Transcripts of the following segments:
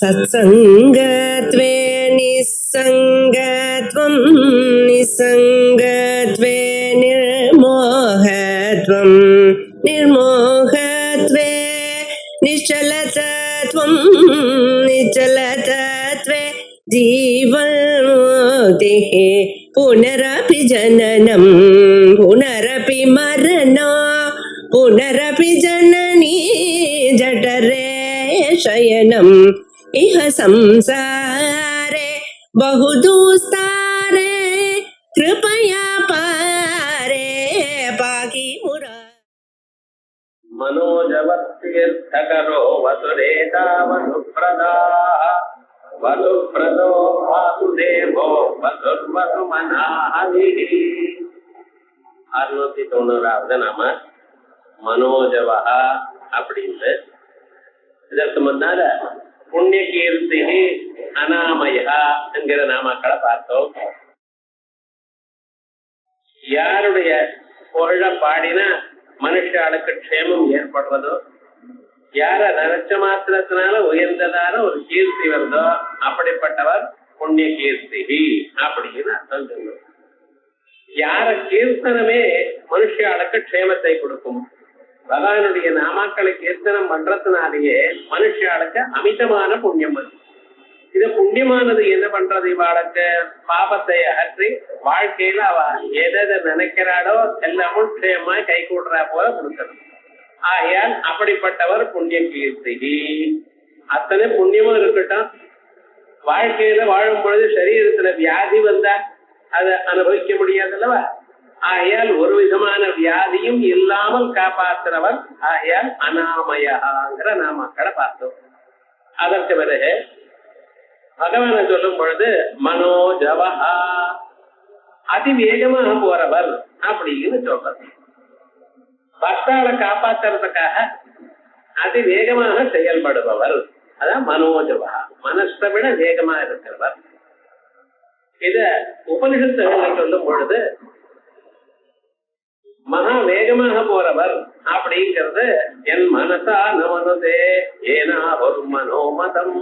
सत्सङ्गत्वे निस्सङ्गत्वं निस्सङ्गत्वे निर्मोहत्वं निर्मोहत्वे निश्चलतत्वं निश्चलतत्वे जीवन्मुक्तिः पुनरपि जननं पुनरपि मरणं पुनरपि जननी जठरे शयनम् इह संसारे बहुदुस्तारे कृपया पारे पाहि मुरा मनोजवतीर्थकरो वसुरेता वसुप्रदा वसुप्रदो वासुदेवो वसुर्वसुमनाहविः 690வது நாம மனோஜவஹா அப்படின்னு. இதற்கு முன்னால புண்ணிய கீர்த்தி அனாமயா என்கிற நாமக்களை பார்த்தோம். யாருடைய புகழ பாடினா மனுஷாளுக்கு க்ஷேமம் ஏற்படுறதோ, யார நினைச்ச மாத்திரத்தினால உயர்ந்ததான ஒரு கீர்த்தி வருதோ அப்படிப்பட்டவர் புண்ணிய கீர்த்தி அப்படின்னு அர்த்தம் சொல்லுவோம். யார கீர்த்தனமே மனுஷாளுக்கு க்ஷேமத்தை கொடுக்கும். பகவானுடைய நாமாக்களை கீர்த்தனம் பண்றதுனாலேயே மனுஷாளுக்கு அமிதமான புண்ணியம் வருது. இது புண்ணியமானது என்ன பண்றது? இவாளுக்கு பாபத்தை அகற்றி வாழ்க்கையில அவ எதை நினைக்கிறாளோ எல்லாமும் க்ஷேமா கை கூடுறா போல கொடுக்கணும். ஆகையால் அப்படிப்பட்டவர் புண்ணிய கீர்த்தி. அத்தனை புண்ணியமும் இருக்கட்டும், வாழ்க்கையில வாழும் பொழுது சரீரத்துல வியாதி வந்தா அதை அனுபவிக்க முடியாதுல்லவா? ஆகையால் ஒரு விதமான வியாதியும் இல்லாமல் காப்பாற்றுறவர். ஆகையால் அனாமயாங்கிற நாமக்களை பார்த்தோம். அதற்கு பிறகு பகவான சொல்லும் பொழுது மனோஜவஹா, அதிவேகமாக போறவர் அப்படின்னு சொல்றது. பக்தாளை காப்பாற்றுறதுக்காக அதிவேகமாக செயல்படுபவர், அதான் மனோஜவஹா, மனசை விட வேகமா இருக்கிறவர். இத உபனிஷத்துகளை சொல்லும் பொழுது மகா வேகமாக போறவர் அப்படிங்கிறது என் மனசா நமனுதே ஏனா ஒரு மனோமதம்.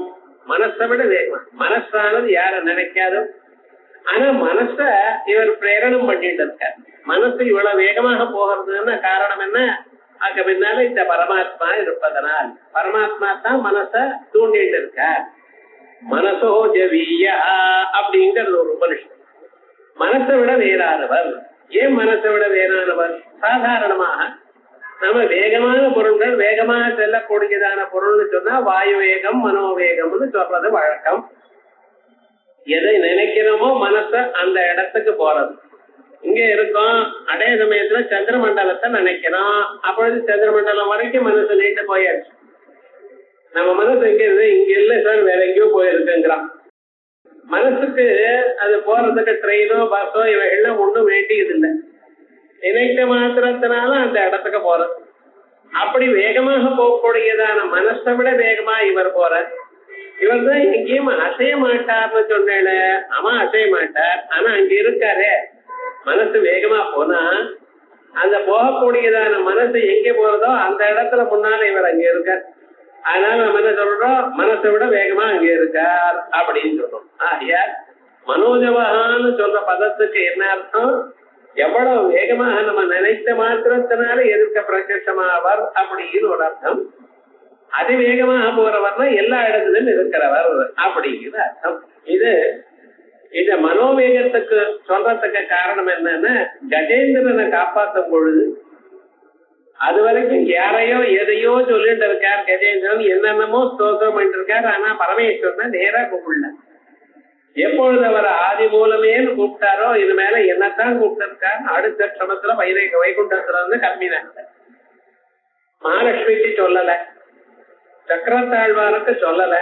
மனசை விட வேகமா, மனசானது யார நினைக்காதோ, ஆனா மனச இவர் பிரேரணம் பண்ணிட்டு இருக்கார். மனசு இவ்வளவு வேகமாக போகிறதுன்னு காரணம் என்ன? அதுக்கு பின்னால இந்த பரமாத்மா இருப்பதனால். பரமாத்மா தான் மனச தூண்டிட்டு இருக்கார். மனசோ ஜவியா அப்படிங்கிறது ஒரு உபனிஷம். மனசை விட வேறானவர். ஏன் மனசை விட வேறானவர்? சாதாரணமாக நம்ம வேகமான பொருள்கள், வேகமாக செல்லக்கூடியதான பொருள்னு சொன்னா வாயு வேகம் மனோவேகம்னு சொல்றது வழக்கம். எதை நினைக்கிறோமோ மனச அந்த இடத்துக்கு போறது. இங்க இருக்கோம், அதே சமயத்துல சந்திர மண்டலத்தை நினைக்கிறோம். அப்பொழுது சந்திர மண்டலம் வரைக்கும் மனசு நீண்டு போயாச்சு. நம்ம மனசு எங்க இருக்கு? இங்க இல்ல சார், வேற எங்கேயோ போயிருக்குங்கிறான். மனசுக்கு அது போறதுக்கு ட்ரெயினோ பஸ்ஸோ இவைகள்லாம் ஒண்ணும் வேண்டியது இல்லை. நினைத்த மாத்திரத்தினால அந்த இடத்துக்கு போறது. அப்படி வேகமாக போகக்கூடியதான மனசை விட வேகமா இவர் போற. இவர் தான் எங்கேயும் அசைய மாட்டார்னு சொன்னேன். ஆமா, அசைய மாட்டார், ஆனா அங்க இருக்காரு. மனசு வேகமா போனா அந்த போகக்கூடியதான மனசு எங்க போறதோ அந்த இடத்துல முன்னால இவர் அங்க இருக்கார். அதனால நம்ம என்ன சொல்றோம்? மனசை விட வேகமா அங்க இருக்கார் அப்படின்னு சொல்றோம். ஆகையால் மனோஜவகான்னு சொல்ற பதத்துக்கு என்ன அர்த்தம்? எவ்வளவு வேகமாக நம்ம நினைத்த மாத்திரத்தினால எதிர்க்க பிரத்யட்சமாவர் அப்படின்னு ஒரு அர்த்தம். அதிவேகமாக போறவர்னா எல்லா இடத்திலும் இருக்கிறவர் அப்படிங்கிற அர்த்தம். இது இந்த மனோவேகத்துக்கு சொல்றதுக்கு காரணம் என்னன்னா, கஜேந்திரனை காப்பாற்றும் பொழுது அது வரைக்கும் யாரையோ எதையோ சொல்லிட்டு இருக்கார் கஜேந்திரன், என்னென்னமோ ஸ்தோத்திரம் பண்ணிட்டு இருக்கார். ஆனா பரமேஸ்வரன் நேரா கூப்பிடல. எப்பொழுது அவர் ஆதி மூலமேன்னு கூப்பிட்டாரோ, இது மேல என்னத்தான் கூப்பிட்டிருக்கார். அடுத்த க்ஷணத்துல வைகுண்டத்துல இருந்து கல்வினாங்க. மகாலட்சுமிக்கு சொல்லல, சக்கரத்தாழ்வானுக்கு சொல்லல,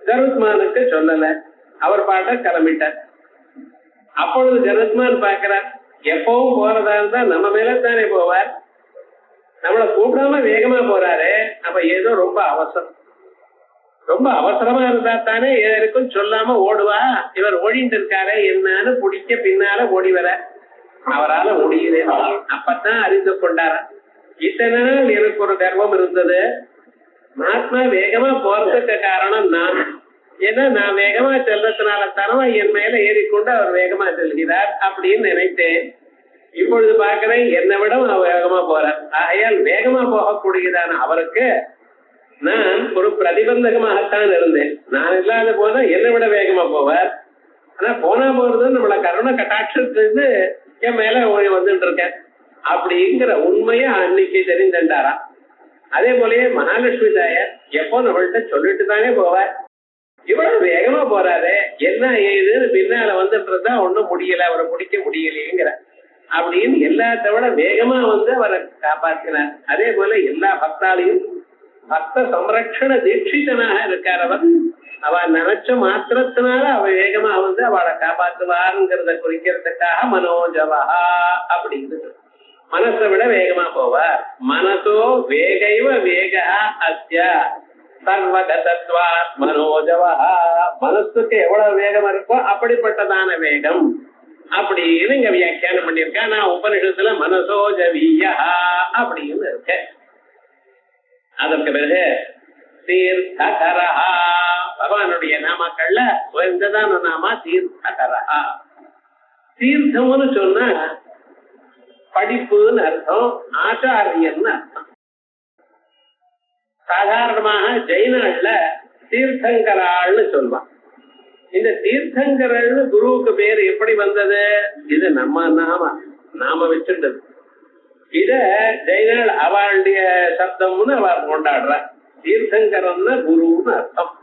கருத்மானுக்கு சொல்லல, அவர் பாட்ட கிளம்பிட்டார். அப்பொழுது கருத்மான் பாக்குறார், எப்பவும் போறதா இருந்தா நம்ம மேலத்தானே போவார், நம்மளை கூப்பிடாம வேகமா போறாரு, அப்ப ஏதோ ரொம்ப அவசரம். ரொம்ப அவசரமா இருந்தா தானே யாருக்கும் சொல்லாம ஓடுவா. இவர் ஓடிட்டு இருக்காரு, என்னன்னு பிடிக்க பின்னால ஓடி வர அவரால் முடியுது. அப்பதான் அறிந்து கொண்டார, இத்தனை நாள் எனக்கு ஒரு கர்வம் இருந்தது, மகாத்மா வேகமா போறதுக்கு காரணம் நான். ஏன்னா நான் வேகமா செல்றதுனால தரவா என் மேல ஏறிக்கொண்டு அவர் வேகமா செல்கிறார் அப்படின்னு நினைத்தேன். இப்பொழுது பார்க்கிறேன் என்னை விட அவர் வேகமா போறார். ஆகையால் வேகமா போகக்கூடியதான அவருக்கு நான் ஒரு பிரதிபந்தகமாகத்தான் இருந்தேன். நான் இல்லாத போனா என்னை விட வேகமா போவார். ஆனா போனா போறது நம்மள கருணை கட்டாட்சத்துக்கு என் மேல வந்துட்டு இருக்கேன் அப்படிங்கிற உண்மையை அன்னைக்கு தெரிஞ்சுட்டாரா. அதே போலயே மகாலட்சுமி தாயார் எப்போ நம்மள்கிட்ட சொல்லிட்டு தானே போவார். இவ்வளவு வேகமா போறாரு என்ன ஏதுன்னு பின்னால வந்துட்டு இருந்தா ஒண்ணும் முடியல, அவரை பிடிக்க முடியலையேங்கிற அப்படின்னு எல்லாத்த விட வேகமா அவரை காப்பாற்றினார். அதே போல எல்லா பக்தாலையும் பக்த சம்ரக்ஷண தீட்சிதனாக இருக்கார் அவர். அவ நினைச்ச மாத்திரத்தினால அவ வேகமா அவளை காப்பாற்றுவாருங்கிறத குறிக்கிறதுக்காக மனோஜவா அப்படிங்கிறது. மனசை விட வேகமா போவார். மனசோ வேகைவ வேகா அஸ்ய சர்வகதத்வாத் மனோஜவா. மனசுக்கு எவ்வளவு வேகம் இருக்கோ அப்படிப்பட்டதான வேகம் அப்படின்னு இங்க வியாக்கியானம் பண்ணியிருக்கா. நான் உபனிஷத்துல மனசோஜவியா அப்படின்னு இருக்கேன். அதற்கு பிறகு தீர்த்தகரஹா பகவானுடைய நாமக்கள்ல உயர்ந்ததான நாமா தீர்த்தகரஹா. தீர்த்தம்னு சொன்னா படிப்புன்னு அர்த்தம், ஆச்சாரியன்னு அர்த்தம். சாதாரணமாக ஜெயினாள்ல தீர்த்தங்கராள்னு சொல்வான். இந்த தீர்த்தங்கரள்னு குருவுக்கு பேரு எப்படி வந்தது? இது நம்ம நாம வச்சுட்டது. இத ஜெயினாள் அவளுடைய சப்தம்னு அவள் கொண்டாடுற. தீர்த்தங்கரம்னு குருன்னு அர்த்தம்.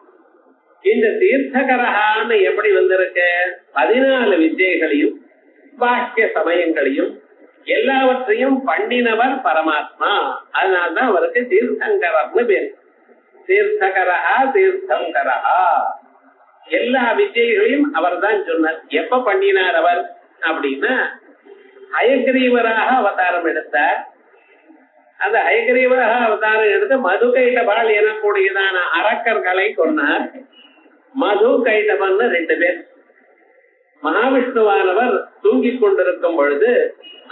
இந்த தீர்த்தகரகான்னு எப்படி வந்திருக்கு? 14 வித்யைகளையும் பாக்கிய சமயங்களையும் எல்லாவற்றையும் பண்ணினவர் பரமாத்மா. அதனால்தான் அவருக்கு தீர்த்தங்கரம்னு பேர். தீர்த்தகரஹா தீர்த்தங்கரஹா. எல்லா வித்யைகளையும் அவர் தான் சொன்னார். எப்ப பண்ணினார் அவர் அப்படின்னா ஹயக்ரீவராக அவதாரம் எடுத்தார். அந்த ஹயக்ரீவராக அவதாரம் எடுத்து மது கைடபால் எனக்கூடியதான அரக்கர்களை கொண்டார். மது கைடபன் 2 பேர். மகாவிஷ்ணுவானவர் தூங்கிக் கொண்டிருக்கும் பொழுது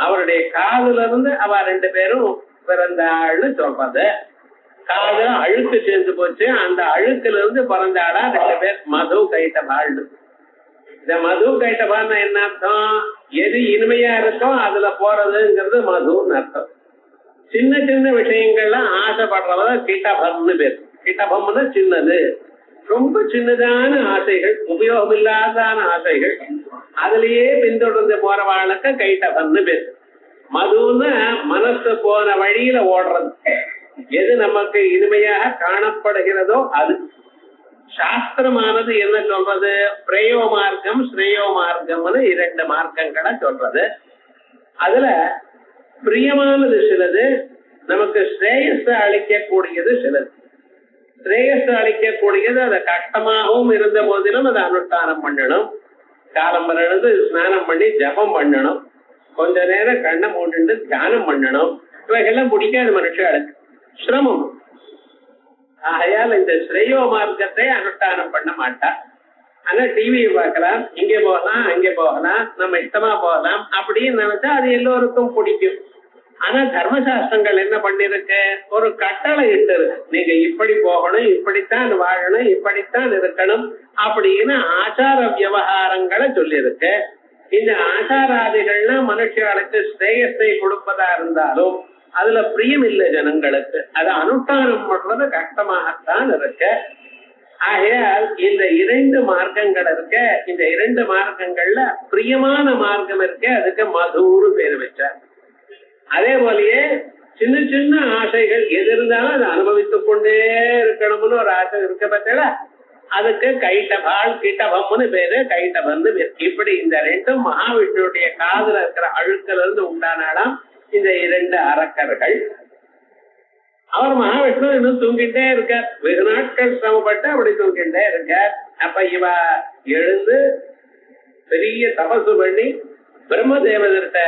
அவருடைய காதுல இருந்து அவ 2 பேரும் பிறந்தாள்னு சொல்றது. காதுல அழுக்கு சேர்ந்து போச்சு. அந்த அழுக்குல இருந்து பிறந்தாளா 2 பேர் மது கைடபாள். இந்த மது கைட்டபான்னு என்ன அர்த்தம்? எது இனிமையா இருக்கோ அதுல போறதுங்கிறது மதுன்னு அர்த்தம். சின்ன சின்ன விஷயங்கள்லாம் ஆசைப்படுறவத கிட்டபம்னு பேர். கிட்டபம்னு சின்னது, ரொம்ப சின்னதான ஆசைகள், உபயோகம் இல்லாதான ஆசைகள், அதுலயே பின்தொடர்ந்து போறவாளுக்கு கைட்டபம்னு பேர். மதுன்னு மனசு போன வழியில ஓடுறது. எது நமக்கு இனிமையாக காணப்படுகிறதோ அது. சாஸ்திரமானது என்ன சொல்றது? பிரயோ மார்க்கம் ஸ்ரேயோ மார்க்கம்னு 2 மார்க்கங்களை சொல்றது. அதுல பிரியமானது சிலது, நமக்கு ஸ்ரேயஸ அளிக்கக்கூடியது சிலது. ஸ்ரேயஸ அளிக்கக்கூடியது அது கஷ்டமாகவும் இருந்த போதிலும் அதை அனுஷ்டானம் பண்ணணும். காலம் எழுந்து ஸ்நானம் பண்ணி ஜபம் பண்ணணும். கொஞ்ச நேரம் கண்ணை மூடிட்டு தியானம் பண்ணணும். இவைகள்லாம் பிடிக்காது மனுஷர்களுக்கு, சிரமம். ஆகையால் இந்த ஸ்ரேயோ மார்க்கத்தை அனுஷ்டானம் பண்ண மாட்டா. ஆனா டிவியை பார்க்கலாம், இங்கே போகலாம் அங்கே போகலாம், நம்ம இஷ்டமா போகலாம் அப்படின்னு நினைச்சா அது எல்லோருக்கும் பிடிக்கும். ஆனா தர்மசாஸ்திரங்கள் என்ன பண்ணிருக்கு? ஒரு கட்டளை இட்டு இருக்கு. நீங்க இப்படி போகணும், இப்படித்தான் வாழணும், இப்படித்தான் இருக்கணும் அப்படின்னு ஆச்சார விவகாரங்களை சொல்லியிருக்கு. இந்த ஆச்சாராதிகள்லாம் மனுஷர்களுக்கு ஸ்ரேயஸை கொடுப்பதா இருந்தாலும் அதுல பிரியம் இல்லை ஜனங்களுக்கு. அதை அனுஷ்டானம் பண்றது கஷ்டமாகத்தான் இருக்கு. ஆகையால் இந்த 2 மார்க்கங்கள் இருக்க. இந்த 2 மார்க்கங்கள்ல பிரியமான மார்க்கம் இருக்க, அதுக்கு மதுரு பேர் வச்சார். அதே போலயே சின்ன சின்ன ஆசைகள் எது இருந்தாலும் அதை அனுபவித்துக் கொண்டே இருக்கணும்னு ஒரு ஆசை இருக்க பார்த்தா அதுக்கு கைட்டபால் கிட்டபம்னு பேரு, கைட்டபன்னு பேர். இப்படி இந்த 2 மகாவிஷ்ணுடைய காதுல இருக்கிற அழுக்கல இருந்து உண்டானாலாம் இந்த 2 அரக்கர்கள். அவர் மகாவிஷ்ணு இன்னும் தூங்கிட்டே இருக்கார். வெகு நாட்கள் சிரமப்பட்டு அப்படி தூங்கிட்டே இருக்கார். அப்ப இவ எழுந்து பெரிய தபசு பண்ணி பிரம்மதேவதற்கிட்ட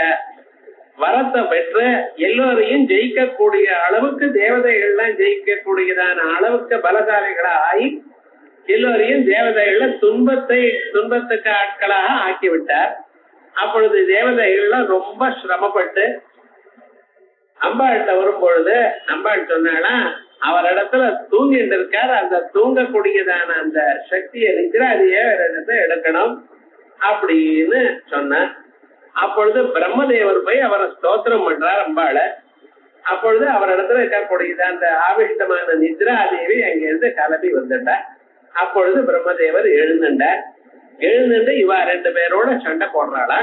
வரத்தை பெற்று எல்லோரையும் ஜெயிக்கக்கூடிய அளவுக்கு, தேவதைகள்லாம் ஜெயிக்கக்கூடியதான அளவுக்கு பலசாலிகளா ஆகி எல்லோரையும் தேவதைகள்ல துன்பத்துக்கு ஆட்களாக ஆக்கிவிட்டார். அப்பொழுது தேவதைகள்லாம் ரொம்ப சிரமப்பட்டு அம்பாள்கிட்ட வரும் பொழுது அம்பாள் சொன்னாளா, அவரிடத்துல தூங்கிட்டு இருக்காரு. அந்த தூங்கக்கூடியதான அந்த சக்தியை நித்ராதிய இடத்தை எடுக்கணும் அப்படின்னு சொன்ன. அப்பொழுது பிரம்மதேவர் போய் அவரை ஸ்தோத்திரம் பண்றார் அம்பாள. அப்பொழுது அவரிடத்துல இருக்கக்கூடியது அந்த ஆவிஷ்டமான நித்ராதேவி அங்கிருந்து கிளம்பி வந்துட்டார். அப்பொழுது பிரம்மதேவர் எழுந்துட்டார். எழுந்துட்டு இவா 2 பேரோட சண்டை போடுறாளா.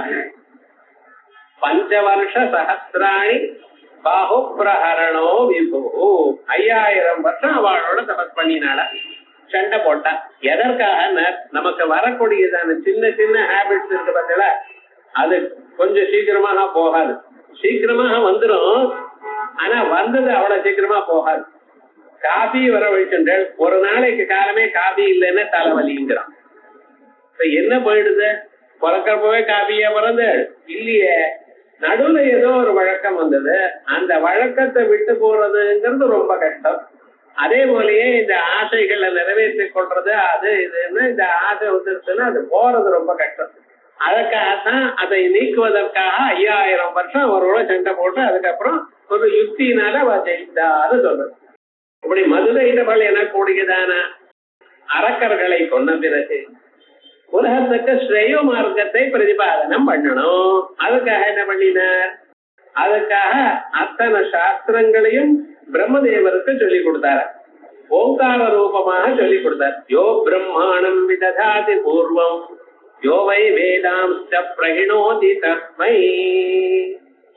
5 வருஷ சஹசிராணி பாஹு பிரஹரணோ விபு. 5000 வருஷம் அவளோட தபஸ் பண்ணினால சண்டை போட்டா. எதற்காக? நமக்கு வரக்கூடியதான சின்ன சின்ன ஹேபிட்ஸ் இருக்கு பார்த்தீங்களா, அது கொஞ்சம் சீக்கிரமாக போகாது. சீக்கிரமாக வந்துடும், ஆனா வந்தது அவ்வளவு சீக்கிரமா போகாது. காபி வரவழைச்சுட்டு ஒரு நாளைக்கு காலமே காபி இல்லைன்னா தலைவலிங்கிறான். இப்ப என்ன போயிடுது? பிறக்கப்பவே காபியா பிறந்து இல்லையே, நடுவுல ஏதோ ஒரு வழக்கம் வந்தது. அந்த வழக்கத்தை விட்டு போறதுங்கிறது ரொம்ப கஷ்டம். அதே போலயே இந்த ஆசைகளை நிறைவேற்றிக் கொள்றது, அது இதுன்னு இந்த ஆசை வந்துருச்சுன்னா அது போறது ரொம்ப கஷ்டம். அதற்காகத்தான் அதை நீக்குவதற்காக 5000 வருஷம் அவரோட சண்டை போட்டு அதுக்கப்புறம் ஒரு யுக்தியினால அவ ஜெயித்தாரு சொல்றது. இப்படி மதுரையிடவள் எனக்கூடியதான அரக்கர்களை கொண்ட பிறகு உலகத்துக்கு ஸ்ரேயோ மார்க்கத்தை பிரதிபாதனம் பண்ணணும். அதுக்காக என்ன பண்ணினார்? அதுக்காக அத்தனை சாஸ்திரங்களையும் பிரம்மதேவருக்கு சொல்லிக் கொடுத்தார். ஓங்கார ரூபமாக சொல்லிக் கொடுத்தார். யோ பிரம்மாணம் விததாதி பூர்வம் யோவை வேதாம்ச பிரகிணோதி தஸ்மை.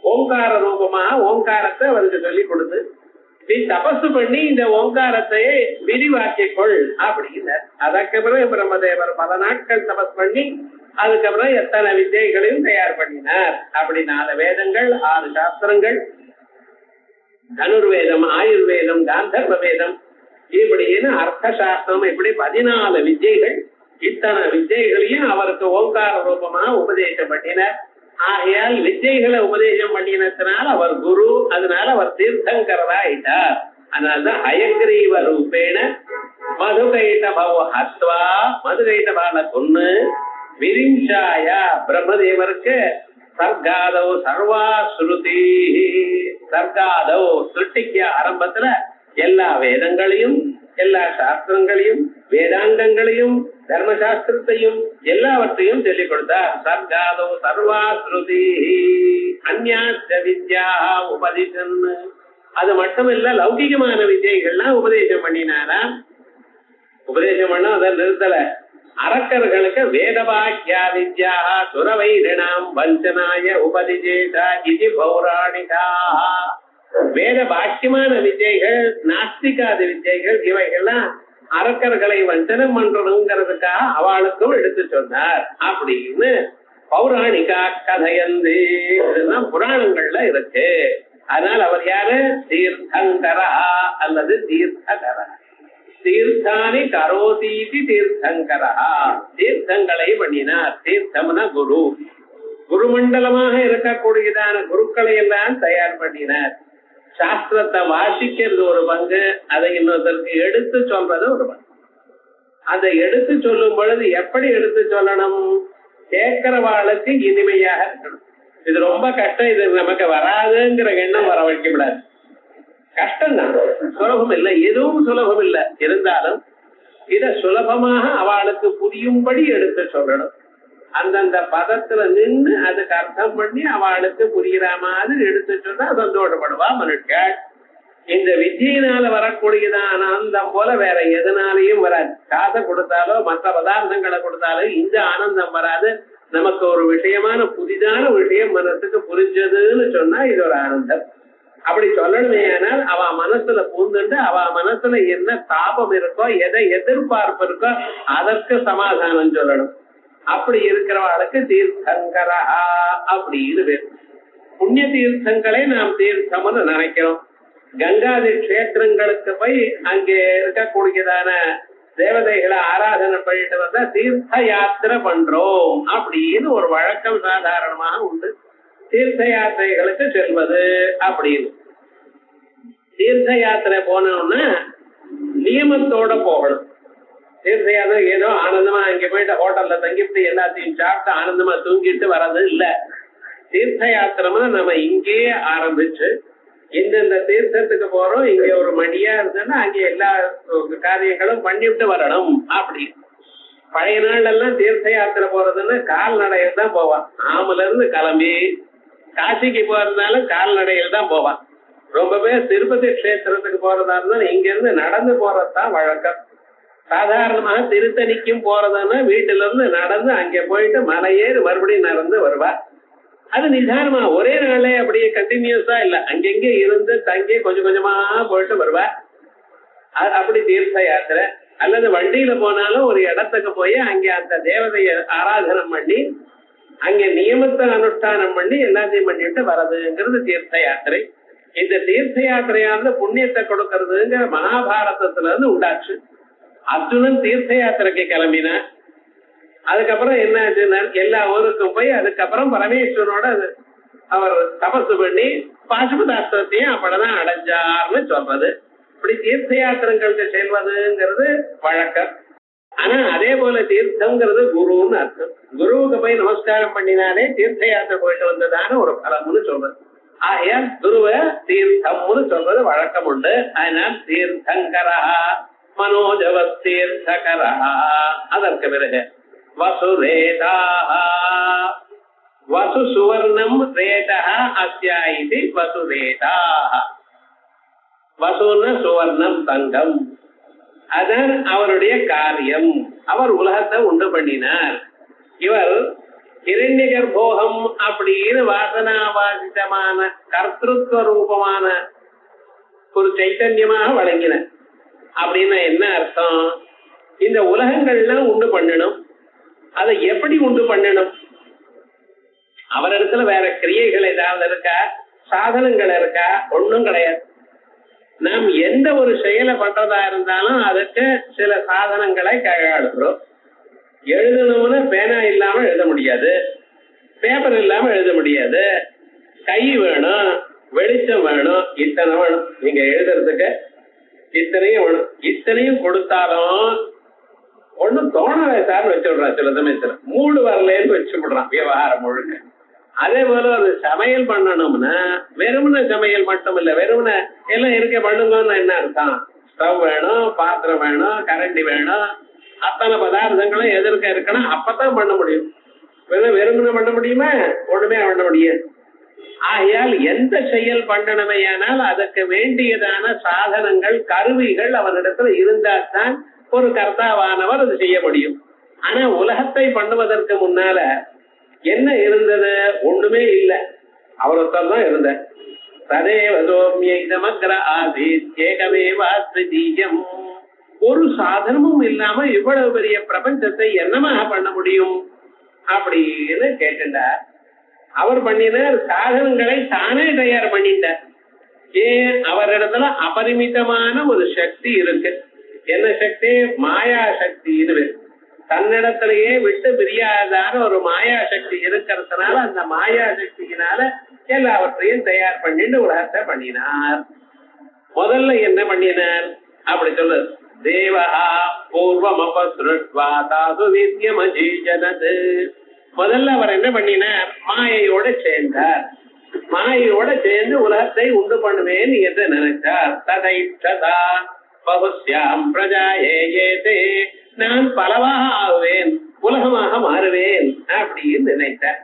ஓங்கார ரூபமாக ஓங்காரத்தை அவருக்கு சொல்லிக் கொடுத்து நீ தபசு பண்ணி இந்த ஓங்காரத்தை விரிவாக்கிக்கொள் அப்படின்னு. அதற்கு பிறகு பிரம்மதேவர் பல நாட்கள் தபஸ் பண்ணி அதுக்கப்புறம் எத்தனை வித்தைகளையும் தயார் பண்ணினார். அப்படி 4 வேதங்கள், 6 சாஸ்திரங்கள், தனுர்வேதம், ஆயுர்வேதம், காந்தர்வ வேதம், இப்படின்னு அர்த்த சாஸ்திரம், இப்படி 14 வித்தைகள். இத்தனை வித்தைகளையும் அவருக்கு ஓங்கார ரூபமாக உபதேசம் பண்ணினார். ஆகையால் வித்தைகளை உபதேசம் பண்ணினதுனால அவர் குரு, அதனால அவர் தீர்த்தங்கரதா ஆயிட்டார். அதனால்தான் ஹயக்ரீவ ரூபேண மதுகைட்டபவ ஹத்வா, மதுகைட்டபால கொன்னு விரிஞ்சாய பிரம்மதேவருக்கு சர்காதவ் சர்வா ஸ்ருதி. சர்காதவ் சிருஷ்டிக்க ஆரம்பத்துல எல்லா வேதங்களையும், எல்லா சாஸ்திரங்களையும், வேதாங்கங்களையும், தர்மசாஸ்திரத்தையும் எல்லாவற்றையும் சொல்லிக் கொடுத்தார். சர்காதோ சர்வா ஸ்ருதி அந்யாச்ச வித்யா உபதிஷன். அது மட்டுமில்ல, லௌகிகமான வித்யைகள்லாம் உபதேசம் பண்ணினாரா. உபதேசம் பண்ண அதை நிறுத்தல. அரக்கர்களுக்கு வேதவாக்கியா வித்யா சுரவைரிணாம் வஞ்சனாய உபதிஜேதா இது பௌராணிகா. வேத பாக்கியமான வித்யைகள், நாஸ்திகாதி வித்யைகள், இவைகள்லாம் அரக்கர்களை வஞ்சனம் பண்றதுங்கிறதுக்காக அவளுக்கும் எடுத்து சொன்னார் அப்படின்னு பௌராணிகா கதையந்து. இதெல்லாம் புராணங்கள்ல இருக்கு. அதனால அவர் யாரு? தீர்த்தங்கரா அல்லது தீர்த்தகரா. தீர்த்தானி கரோதீதி தீர்த்தங்கரா. தீர்த்தங்களை பண்ணினார். தீர்த்தம்னா குரு. குருமண்டலமாக இருக்கக்கூடியதான குருக்களை எல்லாம் தயார் பண்ணினார். சாஸ்திரத்தை வாசிக்கிறது ஒரு பங்கு, அதை இன்னொருத்தருக்கு எடுத்து சொல்றது ஒரு பங்கு. அதை எடுத்து சொல்லும் பொழுது எப்படி எடுத்து சொல்லணும்? கேட்கிறவாளுக்கு இனிமையாக இருக்கணும். இது ரொம்ப கஷ்டம், இது நமக்கு வராதுங்கிற எண்ணம் வர வைக்கப்படாது. கஷ்டம் தான், சுலபம் இல்லை, எதுவும் சுலபம் இல்லை. இருந்தாலும் இத சுலபமாக அவளுக்கு புரியும்படி எடுத்து சொல்லணும். அந்தந்த பதத்துல நின்று அதுக்கு அர்த்தம் பண்ணி அவளுக்கு புரிகிற மாதிரி எடுத்து சொன்னா சந்தோஷப்படுவா மனுஷன். இந்த வித்தியினால வரக்கூடியதான ஆனந்தம் போல வேற எதனாலையும் வராது. காசை கொடுத்தாலோ மற்ற பதார்த்தங்களை கொடுத்தாலோ இந்த ஆனந்தம் வராது. நமக்கு ஒரு விஷயமான புதிதான விஷயம் மனசுக்கு புரிஞ்சதுன்னு சொன்னா இது ஒரு ஆனந்தம். அப்படி சொல்லணுமே, ஆனால் அவ மனசுல பூந்துட்டு அவ மனசுல என்ன தாபம் இருக்கோ, எதை எதிர்பார்ப்பு இருக்கோ அதற்கு சமாதானம் சொல்லணும். அப்படி இருக்கிறவளுக்கு தீர்த்தங்கரா அப்படின்னு பேர். புண்ணிய தீர்த்தங்களை நாம் தீர்த்தம்னு நினைக்கிறோம். கங்காதி கஷேத்திரங்களுக்கு போய் அங்கே இருக்கக்கூடியதான தேவதைகளை ஆராதனை பண்ணிட்டு வந்தா தீர்த்த யாத்திரை பண்றோம் அப்படின்னு ஒரு வழக்கம் சாதாரணமாக உண்டு. தீர்த்த யாத்திரைகளுக்கு செல்வது அப்படின்னு. தீர்த்த யாத்திரை போனோம்னா நியமத்தோட போகணும். தீர்த்த யாத்திரை ஏதோ ஆனந்தமா அங்கே போயிட்டு ஹோட்டல்ல தங்கிட்டு எல்லாத்தையும் சாப்பிட்டு ஆனந்தமா தூங்கிட்டு வர்றது இல்ல. தீர்த்த யாத்திரமா நம்ம இங்கேயே ஆரம்பிச்சு இந்தந்த தீர்த்தத்துக்கு போறோம், இங்க ஒரு மடியா இருந்ததுன்னா அங்க எல்லா காரியங்களும் பண்ணிவிட்டு வரணும். அப்படி பழைய நாள் எல்லாம் தீர்த்த யாத்திரை போறதுன்னு கால்நடையில் தான் போவான். ஆமுல இருந்து கிளம்பி காசிக்கு போறதுனாலும் கால்நடையில் தான் போவான். ரொம்ப பேர் திருப்பதி கஷேத்திரத்துக்கு போறதா இருந்தாலும் இங்க இருந்து நடந்து போறதுதான் வழக்கம். சாதாரணமாக திருத்தணிக்கும் போறதுன்னா வீட்டுல இருந்து நடந்து அங்க போயிட்டு மலையேறி மறுபடியும் நடந்து வருவா. அது நிதானமா ஒரே நாளே அப்படியே கண்டினியூஸா இல்ல, அங்கெங்க இருந்து தங்கி கொஞ்சம் கொஞ்சமா போயிட்டு வருவா. அப்படி தீர்த்த யாத்திரை. அல்லது வண்டியில போனாலும் ஒரு இடத்துக்கு போய் அங்க அந்த தேவதைய ஆராதனம் பண்ணி அங்க நியமத்தை அனுஷ்டானம் பண்ணி எல்லாத்தையும் பண்ணிட்டு வர்றதுங்கிறது தீர்த்த யாத்திரை. இந்த தீர்த்த யாத்திரையானது புண்ணியத்தை கொடுக்கறதுங்கிற மகாபாரதத்துல இருந்து உண்டாச்சு. அர்ஜுனன் தீர்த்த யாத்திரைக்கு கிளம்பினா அதுக்கப்புறம் என்ன ஆச்சுன்னா எல்லா ஊருக்கும் போய் அதுக்கப்புறம் பரமேஸ்வரனோட அவர் தபசு பண்ணி பாசுபதாஸ்திரத்தையும் அப்பதான் அடைஞ்சார்னு சொல்றது. இப்படி தீர்த்த யாத்திரைகளுக்கு செல்வதுங்கிறது வழக்கம். ஆனா அதே போல தீர்த்தம்ங்கிறது குருன்னு அர்த்தம். குருவுக்கு போய் நமஸ்காரம் பண்ணினாலே தீர்த்த யாத்திரை போயிட்டு வந்ததான ஒரு பலம்னு சொல்றது. ஆகையால் குருவ தீர்த்தம்னு சொல்றது வழக்கம் உண்டு. அதனால் தீர்த்தங்கரா மனோஜவ தீர்த்தகரா. அதற்கு பிறகு வசுரேதா வசு சுவர்ணம் ரேதா அஸ்யா இது வசுரேதா. வசுன்னு சுவர்ணம் தங்கம். அதன் அவருடைய காரியம். அவர் உலகத்தை உண்டு பண்ணினார். இவர் இரண்ய கர்ப்போகம் அப்படின்னு வாசனாவாசிதமான கர்த்திருவ ரூபமான ஒரு சைத்தன்யமாக வழங்கினார். அப்படின்னா என்ன அர்த்தம்? இந்த உலகங்கள்லாம் உண்டு பண்ணணும். அதை எப்படி உண்டு பண்ணணும்? அவரிடத்துல வேற கிரியைகள் ஏதாவது இருக்கா? சாதனங்கள் இருக்கா? ஒண்ணும் கிடையாது. நாம் எந்த ஒரு செயலை பண்றதா இருந்தாலும் அதுக்கு சில சாதனங்களை கையாளுகிறோம். எழுதணும்னு பேனா இல்லாம எழுத முடியாது, பேப்பர் இல்லாம எழுத முடியாது. கை வேணும், வெளிச்சம் வேணும், இத்தனை வேணும். நீங்க எழுதுறதுக்கு இத்தனையும் வேணும். இத்தனையும் கொடுத்தாலும் ஒண்ணும் தோணலை சார்னு வச்சு விடுறான். சில சமயத்துல மூடு வரலன்னு வச்சு விடுறான் விவகாரம் முழுக்க. அதே போல ஒரு சமையல் பண்ணணும்னா வெறுமன சமையல் மட்டும் இல்ல, வெறுமன எல்லாம் இருக்க பண்ணுங்கன்னு என்ன அர்த்தம்? ஸ்டவ் வேணும், பாத்திரம் வேணும், கரண்டி வேணும், அத்தனை பதார்த்தங்களும் எதிர்க்க இருக்கணும். அப்பதான் பண்ண முடியும். வெறுமன பண்ண முடியுமா? ஒண்ணுமே பண்ண முடியாது. ஆகையால் எந்த செயல் பண்ணணுமையானால் அதுக்கு வேண்டியதான சாதனங்கள் கருவிகள் அவனிடத்துல இருந்தால்தான் ஒரு கர்த்தாவானவர் அது செய்ய முடியும். ஆனா உலகத்தை பண்ணுவதற்கு முன்னால என்ன இருந்தது? ஒண்ணுமே இல்லை. அவரொத்தர் தான் இருந்த. ஒரு சாதனமும் இல்லாம இவ்வளவு பெரிய பிரபஞ்சத்தை என்னமாக பண்ண முடியும் அப்படின்னு கேட்டார். அவர் பண்ணினார். சாதனங்களை தானே தயார் பண்ணிட்டார். ஏன்? அவரிடத்துல அபரிமிதமான ஒரு சக்தி இருக்கு. என்ன சக்தி? மாயா சக்தின்னு. தன்னிடத்திலேயே விட்டு பிரியாதான ஒரு மாயா சக்தி இருக்கிறதுனால அந்த மாயா சக்தியினால எல்லாவற்றையும் தயார் பண்ணிட்டு உலகத்தை பண்ணினார். முதல்ல என்ன பண்ணினார் அப்படி சொல்றது? தேவஹா பூர்வமபஸ்ருத்வா தாது வித்யமஜீஜனது. முதல்ல அவர் என்ன பண்ணினார்? மாயையோட சேர்ந்தார். மாயையோட சேர்ந்து உலகத்தை உண்டு பண்ணுவேன் என்று நினைச்சார். ததைச்சதா பகுஸ்யாம் பிரஜாயேதே, நான் பலவாக ஆகுவேன், உலகமாக மாறுவேன் அப்படின்னு நினைத்தார்.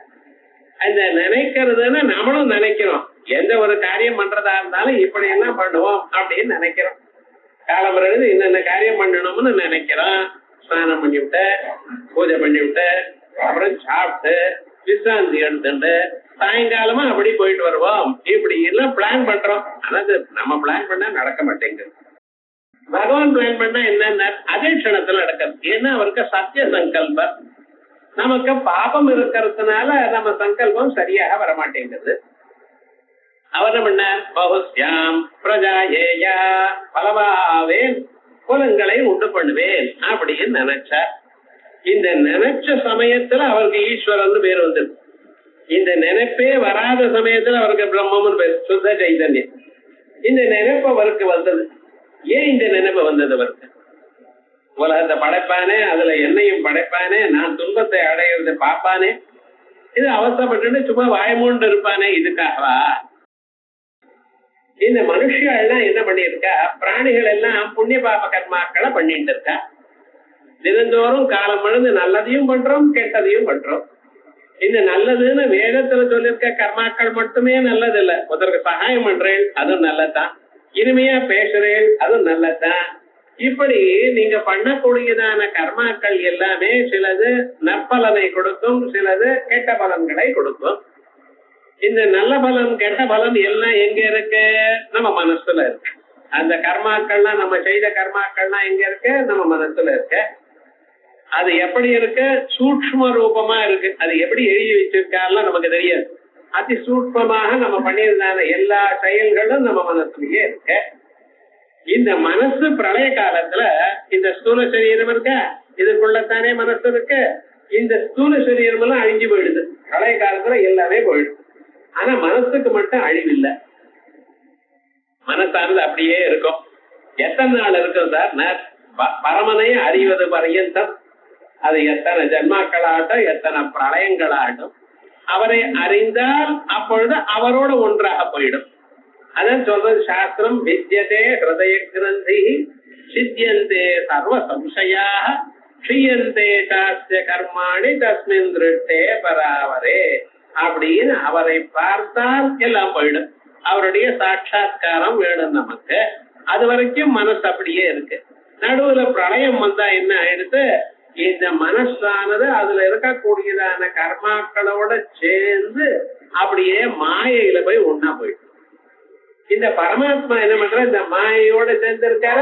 அந்த நினைக்கிறதுன்னு நம்மளும் நினைக்கிறோம். எந்த ஒரு காரியம் பண்றதா இருந்தாலும் இப்படி எல்லாம் பண்ணுவோம் அப்படின்னு நினைக்கிறோம். காலம்புறது இன்னென்ன காரியம் பண்ணணும்னு நினைக்கிறோம். ஸ்நானம் பண்ணிவிட்டு, பூஜை பண்ணிவிட்டு, அப்புறம் சாப்பிட்டு விசிராந்தி எடுத்துட்டு சாயங்காலமா அப்படி போயிட்டு வருவோம். இப்படி எல்லாம் பிளான் பண்றோம். ஆனா நம்ம பிளான் பண்ணா நடக்க மாட்டேங்குது. பகவான் பிளான் பண்ணா என்ன? அதே க்ஷணத்துல நடக்கிறது. ஏன்னா அவருக்கு சத்திய சங்கல்பம். நமக்கு பாபம் இருக்கிறதுனால நம்ம சங்கல்பம் சரியாக வரமாட்டேங்குது. அவர் என்ன பண்ண? பகுஸ்யாம் பிரஜாயேயா, பலவாவேன், குலங்களை உண்டு பண்ணுவேன் அப்படின்னு நினைச்சார். இந்த நினைச்ச சமயத்துல அவருக்கு ஈஸ்வரன் பேர் வந்தது. இந்த நினைப்பே வராத சமயத்துல அவருக்கு பிரம்மம்னு பேர், சுத்த சைதன்யம். இந்த நினைப்பு அவருக்கு வந்தது. ஏன் இந்த நினைப்பு வந்தது அவருக்கு? உலகத்தை படைப்பானே, அதுல என்னையும் படைப்பானே, நான் துன்பத்தை அடையிறத பார்ப்பானே, இது அவசரப்பட்டு சும்மா வாயமூண்டு இருப்பானே, இதுக்காகவா? இந்த மனுஷியெல்லாம் என்ன பண்ணிருக்கா, பிராணிகள் எல்லாம் புண்ணிய பாப கர்மாக்களை பண்ணிட்டு இருக்கா. தினந்தோறும் காலம் மழுந்து நல்லதையும் பண்றோம், கெட்டதையும் பண்றோம். இந்த நல்லதுன்னு வேதத்துல சொல்லிருக்க கர்மாக்கள் மட்டுமே நல்லது இல்ல. ஒருத்தருக்கு சகாயம் பண்றேன், அதுவும் நல்லதுதான். இனிமையா பேசுறேன், அதுவும் நல்லதுதான். இப்படி நீங்க பண்ணக்கூடியதான கர்மாக்கள் எல்லாமே சிலது நற்பலனை கொடுக்கும், சிலது கெட்ட பலன்களை கொடுக்கும். இந்த நல்ல பலன் கெட்ட பலன் எல்லாம் எங்க இருக்கு? நம்ம மனசுல இருக்கு. அந்த கர்மாக்கள்லாம், நம்ம செய்த கர்மாக்கள்லாம் எங்க இருக்கு? நம்ம மனசுல இருக்கு. அது எப்படி இருக்கு? சூக்ஷ்ம ரூபமா இருக்கு. அது எப்படி எழுதி வச்சிருக்காருலாம் நமக்கு தெரியாது. அதி சூக்ஷ்மமாக நம்ம பண்ணியிருந்தான எல்லா செயல்களும் நம்ம மனசுலயே இருக்கு. இந்த மனசு பிரளய காலத்துல இந்த ஸ்தூல சரீரம் இருக்க, இதுக்குள்ளத்தானே மனசு இருக்கு. இந்த ஸ்தூல சரீரம் எல்லாம் அழிஞ்சு போயிடுது. பிரளய காலத்துல எல்லாமே போயிடுது. ஆனா மனசுக்கு மட்டும் அழிவில்லை. மனசானது அப்படியே இருக்கும். எத்தனை நாள் இருக்கும் சார்? பரமனை அறிவது பர்யந்தம். அது எத்தனை ஜன்மாக்களாகட்டும், எத்தனை பிரளயங்களாகட்டும், அவரை அறிந்தால் அப்பொழுது அவரோட ஒன்றாக போயிடும். அதான் சொல்றது சாஸ்திரம். வித்யதே ஹிருதய கிரந்தி சித்தியந்தே சர்வ சம்சயாக க்ஷீயந்தே சாஸ்ய கர்மாணி தஸ்மின் திருஷ்டே பராவரே அப்படின்னு அவரை பார்த்தால் எல்லாம் போயிடும். அவருடைய சாட்சா்காரம் வேணும் நமக்கு. அது வரைக்கும் மனசு அப்படியே இருக்கு. நடுவுல பிரளயம் வந்தா என்ன ஆயிடுது? இந்த மனசானது அதுல இருக்கக்கூடியதான கர்மாக்களோட சேர்ந்து அப்படியே மாயையில போய் ஒன்னா போயிடும். இந்த பரமாத்மா என்ன பண்ற? இந்த மாயையோட சேர்ந்து இருக்கார,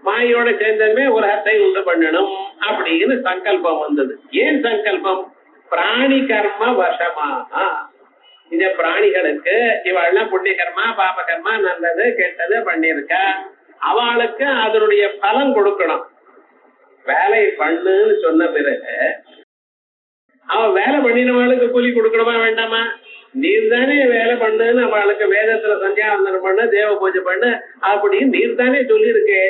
மாயோட சேர்ந்ததுமே உலகத்தை உண்டு பண்ணணும் அப்படின்னு சங்கல்பம் வந்தது. ஏன் சங்கல்பம்? பிராணி கர்ம வசமாக. இந்த பிராணிகளுக்கு இவெல்லாம் புண்ணிய கர்மா பாப கர்மா நல்லது கெட்டது பண்ணிருக்கா, அவளுக்கு அதனுடைய பலன் கொடுக்கணும். வேலை பண்ணுன்னு சொன்ன பிறகு அவன் வேலை பண்ணினவளுக்கு கூலி கொடுக்கணுமா வேண்டாமா? நீர் தானே வேலை பண்ணுன்னு அவளுக்கு வேதத்துல சந்தியாவந்தனம் பண்ண, தேவ பூஜை பண்ண அப்படின்னு நீர் தானே சொல்லியிருக்கே.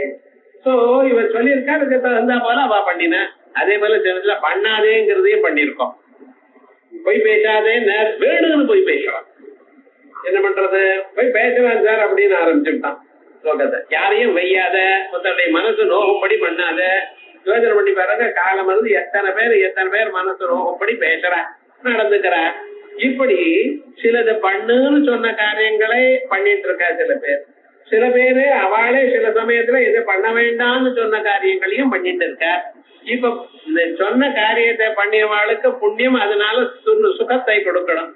சோ இவன் சொல்லியிருக்கா, அதுக்கு தகுந்தா போல அவ பண்ணின. அதே போல சில பண்ணாதேங்கிறதையும் பண்ணிருக்கோம். போய் பேசாதே, வேணும்னு போய் பேசுறான். என்ன பண்றது? போய் பேசுறான் சார் அப்படின்னு ஆரம்பிச்சுட்டான் லோகத்தை. யாரையும் வையாத, மொத்தடைய மனசு நோகும்படி பண்ணாத. யோசனை பண்ணி பாருங்க, காலம் வந்து எத்தனை பேர் மனசு நோகும்படி பேசுற, நடந்துக்கிற. இப்படி சிலது பண்ணுன்னு சொன்ன காரியங்களை பண்ணிட்டு இருக்கா சில பேரு அவளே சில சமயத்துல எது பண்ண வேண்டாம்னு சொன்ன காரியங்களையும் பண்ணிட்டு இருக்க. இப்ப சொன்ன காரியத்தை பண்ணியவாளுக்கு புண்ணியம், அதனால சுகத்தை கொடுக்கணும்.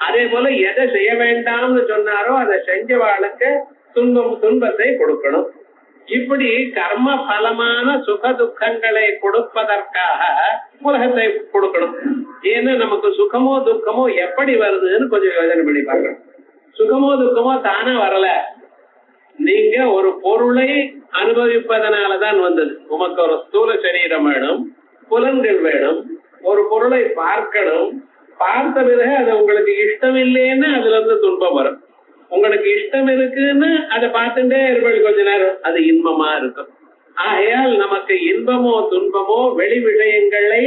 அதே போல எதை செய்ய வேண்டாம்னு சொன்னாரோ அதை செஞ்சவாளுக்கு துன்பத்தை கொடுக்கணும். இப்படி கர்ம பலமான சுக துக்கங்களை கொடுப்பதற்காக உலகத்தை கொடுக்கணும். ஏன்னா நமக்கு சுகமோ துக்கமோ எப்படி வருதுன்னு கொஞ்சம் யோசனை பண்ணி பார்க்கணும். சுகமோ துக்கமோ தானே வரல. நீங்க ஒரு பொருளை அனுபவிப்பதனாலதான் வந்தது. உமக்கு ஒரு ஸ்தூல சரீரம் வேணும், புலன்கள் வேணும், ஒரு பொருளை பார்க்கணும். பார்த்த பிறகு அது உங்களுக்கு இஷ்டம் இல்லைன்னு அதுல இருந்து துன்பம் வரும். உங்களுக்கு இஷ்டம் இருக்குன்னு அதை பார்த்துட்டே இருப்பது கொஞ்ச நேரம், அது இன்பமா இருக்கும். ஆகையால் நமக்கு இன்பமோ துன்பமோ வெளி விஷயங்களை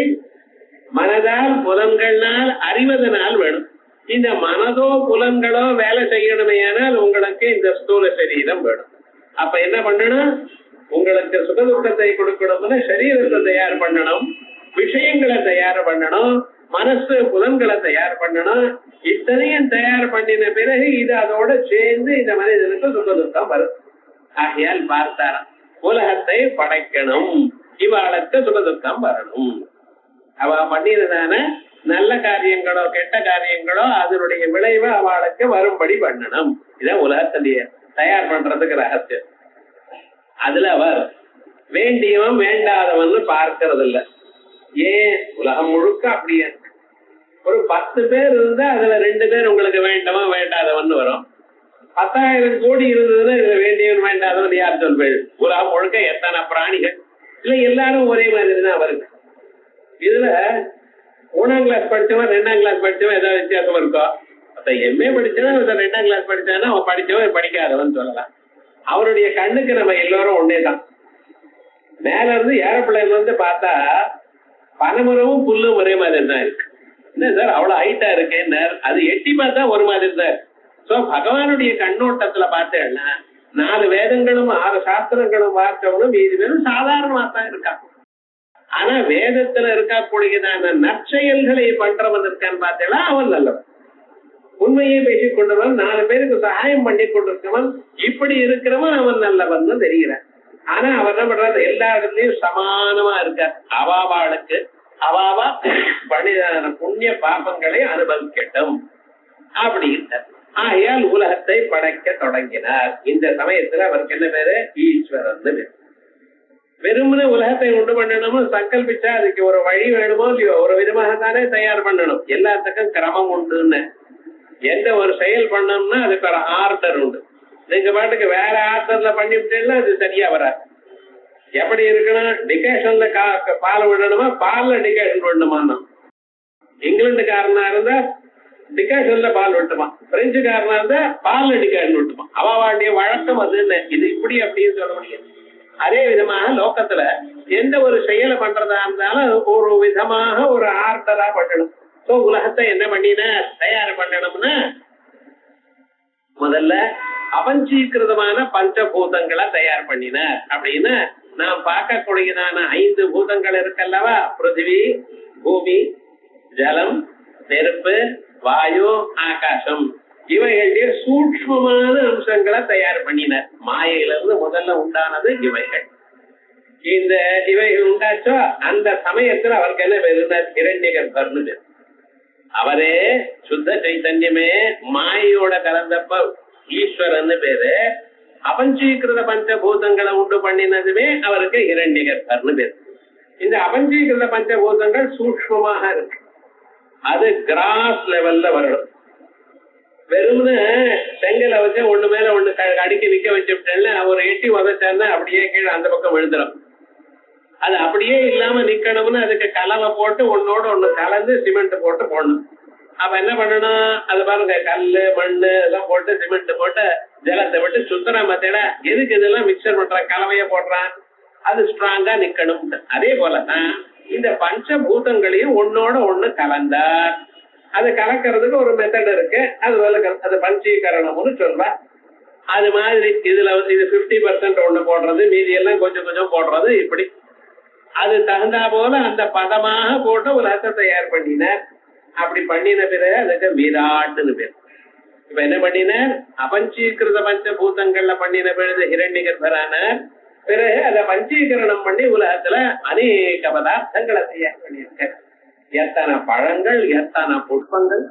மனதால் புலன்களால் அறிவதனால் வேணும். இந்த மனதோ புலன்களோ வேலை செய்யணுமையானால் உங்களுக்கு இந்த ஸ்தூல சரீரம் வேணும். அப்ப என்ன பண்ணணும்? உங்களுக்கு சுகதுக்கத்தை கொடுக்கணும்னு சரீரத்தை தயார் பண்ணணும், விஷயங்களை தயார் பண்ணணும், மனசு புலன்களை தயார் பண்ணணும். இத்தனையும் தயார் பண்ணின பிறகு இது அதோட சேர்ந்து இந்த மனிதனுக்கு சுகதுக்கம் வரும். ஆகையால் பார்த்தாராம், உலகத்தை படைக்கணும், இவாளுக்கு சுகதுக்கம் வரணும். அவ பண்ணினதான நல்ல காரியங்களோ கெட்ட காரியங்களோ அதனுடைய விளைவை அவளுக்கு வரும்படி பண்ணணும். இதான் உலகத்திலேய தயார் பண்றதுக்கு ரகசியம். அதுல அவர் வேண்டியவன் வேண்டாதவன் பார்க்கறது இல்ல. ஏன்? உலகம் முழுக்க அப்படியே ஒரு 10 பேர் இருந்தா அதுல 2 பேர் உங்களுக்கு வேண்டவன் வேண்டாதவன் வரும். 10,000 கோடி இருந்ததுன்னா இதுல வேண்டியவன் வேண்டாதவன் யார் சொல்வேன்? உலகம் முழுக்க எத்தனை பிராணிகள் இல்ல, எல்லாரும் ஒரே மாதிரி தான் வருது. இதுல 3ஆம் கிளாஸ் படிச்சவன் 2ஆம் கிளாஸ் படிச்சவன் ஏதாவது வித்தியாசம் இருக்கோ? எம்ஏ படிச்சவன் 2ஆம் கிளாஸ் படிச்சானா அவன் படிச்சவன் படிக்காதவன் சொல்லலாம். அவருடைய கண்ணுக்கு நம்ம எல்லாரும் ஒன்னேதான். மேல இருந்து ஏரோப்ளேன் வந்து பார்த்தா பனைமரமும் புல்லும் ஒரே மாதிரி தான் இருக்கு. என்ன சார் அவ்வளவு ஹைட்டா இருக்கு? அது எட்டி பார்த்தா ஒரு மாதிரி தான். சோ பகவானுடைய கண்ணோட்டத்துல பார்த்தேன்னா 4 வேதங்களும் 6 சாஸ்திரங்களும் பார்த்தவனும் மீதி பேரும் சாதாரணமா தான் இருக்கான். ஆனா வேதத்துல இருக்கக்கூடியதான நற்செயல்களை பண்றவன் இருக்கான்னு பார்த்தேன்னா அவன் நல்லவன், உண்மையை பேசிக் கொண்டவன், 4 பேருக்கு சகாயம் பண்ணி கொண்டிருக்கவன், இப்படி இருக்கிறவன் அவன் நல்லவன் தெரிகிறான். ஆனா அவர் என்ன பண்றாரு, எல்லா இடத்துலயும் சமானமா இருக்கார். அவாவாளுக்கு அவாவா பணிதான புண்ணிய பாபங்களை அனுபவிக்கட்டும் அப்படி இருக்கார். ஆகையால் உலகத்தை படைக்க தொடங்கினார். இந்த சமயத்துல அவருக்கு என்ன பேரு, ஈஸ்வரன் பேரு. வெறுமனே உலகத்தை உண்டு பண்ணணும்னு சங்கல்பிச்சா அதுக்கு ஒரு வழி வேணுமோ இல்லையோ, ஒரு விதமாக தானே தயார் பண்ணணும். எல்லாத்துக்கும் கிரமம் உண்டுன்னு. எந்த ஒரு செயல் பண்ணணும்னா அதுக்கு ஒரு ஆர்டர் உண்டு. நீங்க பாட்டுக்கு வேற ஆர்டர்ல பண்ணிவிட்டீங்கன்னா அது சரியா வராது. எப்படி இருக்கணும், டிகேஷன்ல பால் விடணுமா, பால்ல டிகேஷன் விடணுமா. இங்கிலாந்துக்காரனா இருந்தா டிகேஷன்ல பால் விட்டுமா, பிரெஞ்சுக்காரனா இருந்தா பால்ல டிகேஷன் விட்டுமா. அவளுடைய வழக்கம் அதுன்னு. இது இப்படி அப்படின்னு சொல்ல முடியாது. அதே விதமாக லோகத்துல எந்த ஒரு செயலை பண்றதா இருந்தாலும் ஒரு விதமாக ஒரு ஆர்டரா பண்ணணும். சோ உலகத்தை என்ன பண்ணின தயார் பண்ணணும்னா முதல்ல அபஞ்சீகிருதமான பஞ்சபூதங்களை தயார் பண்ணினார். அப்படின்னு நாம் பார்க்கக்கூடியதான 5 பூதங்கள் இருக்கல்லவா, பிருத்திவி, பூமி, ஜலம், நெருப்பு, வாயு, ஆகாசம், இவைகளுடைய சூக்ஷ்மமான அம்சங்களை தயார் பண்ணினார். மாயையிலிருந்து முதல்ல உண்டானது இவைகள். இந்த இவைகள் உண்டாச்சோ அந்த சமயத்துல அவருக்கு என்ன பேரு, ஹிரண்யகர்ப்பர்னு பேரு. அவரே சுத்த சைத்தன்யமே மாயோட கலந்தப்ப ஈஸ்வரன் பேரு. அபஞ்சீகிருத பஞ்சபூதங்களை உண்டு பண்ணினதுமே அவருக்கு ஹிரண்யகர்ப்பர்னு பேரு. இந்த அபஞ்சீகிருத பஞ்சபூதங்கள் சூக்ஷ்மமாக இருக்கு. அது கிராஸ் லெவல்ல வரணும். வெறும்னு செங்கலை வச்சு ஒண்ணு மேல ஒண்ணு அடிக்க நிக்க வச்சுட்டேன்னு ஒரு எட்டி உதச்சாருன்னா அப்படியே கீழே அந்த பக்கம் விழுந்துடும். அது அப்படியே இல்லாம நிக்கணும்னு அதுக்கு கலவை போட்டு ஒன்னோட ஒண்ணு கலந்து சிமெண்ட் போட்டு போடணும். அப்ப என்ன பண்ணணும், அது பாருங்க கல்லு மண்ணு எல்லாம் போட்டு சிமெண்ட் போட்டு ஜலத்தை விட்டு சுத்தரா மத்தேட எதுக்கு இதெல்லாம் மிக்சர் பண்றான், கலவைய போடுறான், அது ஸ்ட்ராங்கா நிக்கணும். அதே போலதான் இந்த பஞ்சபூதங்களையும் ஒன்னோட ஒண்ணு கலந்தார். அது கலக்கிறதுக்கு ஒரு மெத்தட் இருக்கு. அது பஞ்சீகரணம்னு சொல்ற. அது மாதிரி இதுல இது 50% ஒண்ணு போடுறது, மீதி எல்லாம் கொஞ்சம் கொஞ்சம் போடுறது. இப்படி அது தகுந்தா போல அந்த பதமாக போட்டு உலகத்தை தயார் பண்ணினார். அப்படி பண்ணின பிறகு அதுக்கு விராட்டுன்னு பேர். இப்ப என்ன பண்ணினார், அபஞ்சீகிருத பஞ்சபூதங்கள்ல பண்ணின பிறகு ஹிரண்யகர்ப்பரான பிறகு அதை பஞ்சீகரணம் பண்ணி உலகத்துல அநேக பதார்த்தங்களை தயார் பண்ணியிருக்க. எத்தனை பழங்கள், எத்தனை புஷ்பங்கள்.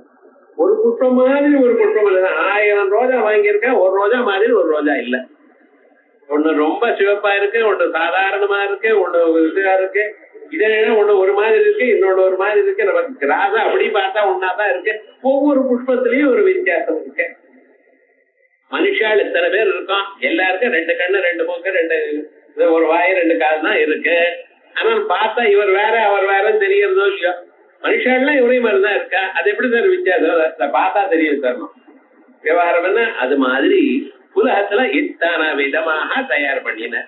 ஒரு புஷ்பம் மாதிரி ஒரு புஷ்பம் இல்லை. 1000 ரோஜா வாங்கியிருக்க, ஒரு ரோஜா மாதிரி ஒரு ரோஜா இல்ல. ஒண்ணு ரொம்ப சிவப்பா இருக்கு, ஒண்ணு சாதாரணமா இருக்கு, ஒண்ணு இதா இருக்கு. இதே ஒண்ணு ஒரு மாதிரி இருக்கு, இன்னொன்னு ஒரு மாதிரி இருக்கு. நமக்கு கிராஸா அப்படி பார்த்தா ஒன்னாதான் இருக்கு. ஒவ்வொரு புஷ்பத்திலயும் ஒரு வித்தியாசம் இருக்கு. மனுஷால் இத்தனை பேர் இருக்கோம், எல்லாருக்கும் 2 கண்ணு 2 மூக்கு 2 ஒரு வாய் 2 கால் தான் இருக்கு. ஆனா பார்த்தா இவர் வேற அவர் வேறன்னு தெரியறதோ இல்லையோ. மனுஷாலாம் இவரே மாதிரிதான் இருக்கா. அது எப்படி சார் வித்தியாசம், பார்த்தா தெரியும் சார். விவகாரம் என்ன, அது மாதிரி உலகத்துல இத்தனை விதமாக தயார் பண்ணின.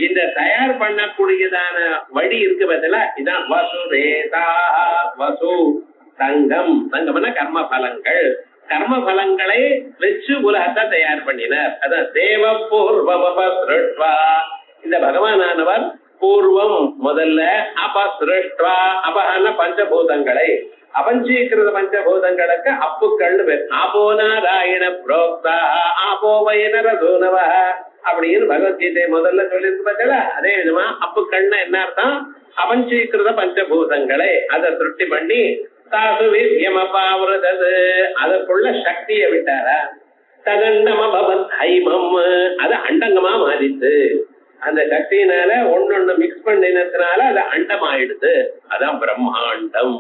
இந்த தயார் பண்ணக்கூடியதான வழி இருக்கு பதில இதான் வசுரேதா. வசு தங்கம், தங்கம்னா கர்ம பலங்கள். கர்ம பலங்களை வச்சு உலகத்தை தயார் பண்ணினார். அதான் தேவ பூர்வம் அபஸ்ருஷ்ட்வா. இந்த பகவானானவர் பூர்வம் முதல்ல, அபஸ்ருஷ்ட்வா அபஹான பஞ்சபூதங்களை, அபஞ்சீகிருத பஞ்சபூதங்களுக்கு அப்புக்கள் பேர். ஆபோ நாராயண புரோக்தா ஆபோ வைனரதூனவ அப்படின்னு பகவத்கீதை முதல்ல சொல்லியிருக்கு பார்த்தா. அதே விதமா அப்புக்கள்னா என்ன அர்த்தம், அபஞ்சீகிருத பஞ்சபூதங்களை அதை திருஷ்டி பண்ணி தாசு வீரியமபாவிரதது அதற்குள்ள சக்தியை விட்டாரா. தகண்டமபவத் ஹைமம், அது அண்டங்கமா மாறித்து. அந்த சக்தியினால ஒன்னொன்னு மிக்ஸ் பண்ணினதுனால அது அண்டம் ஆயிடுது. அதான் பிரம்மாண்டம்.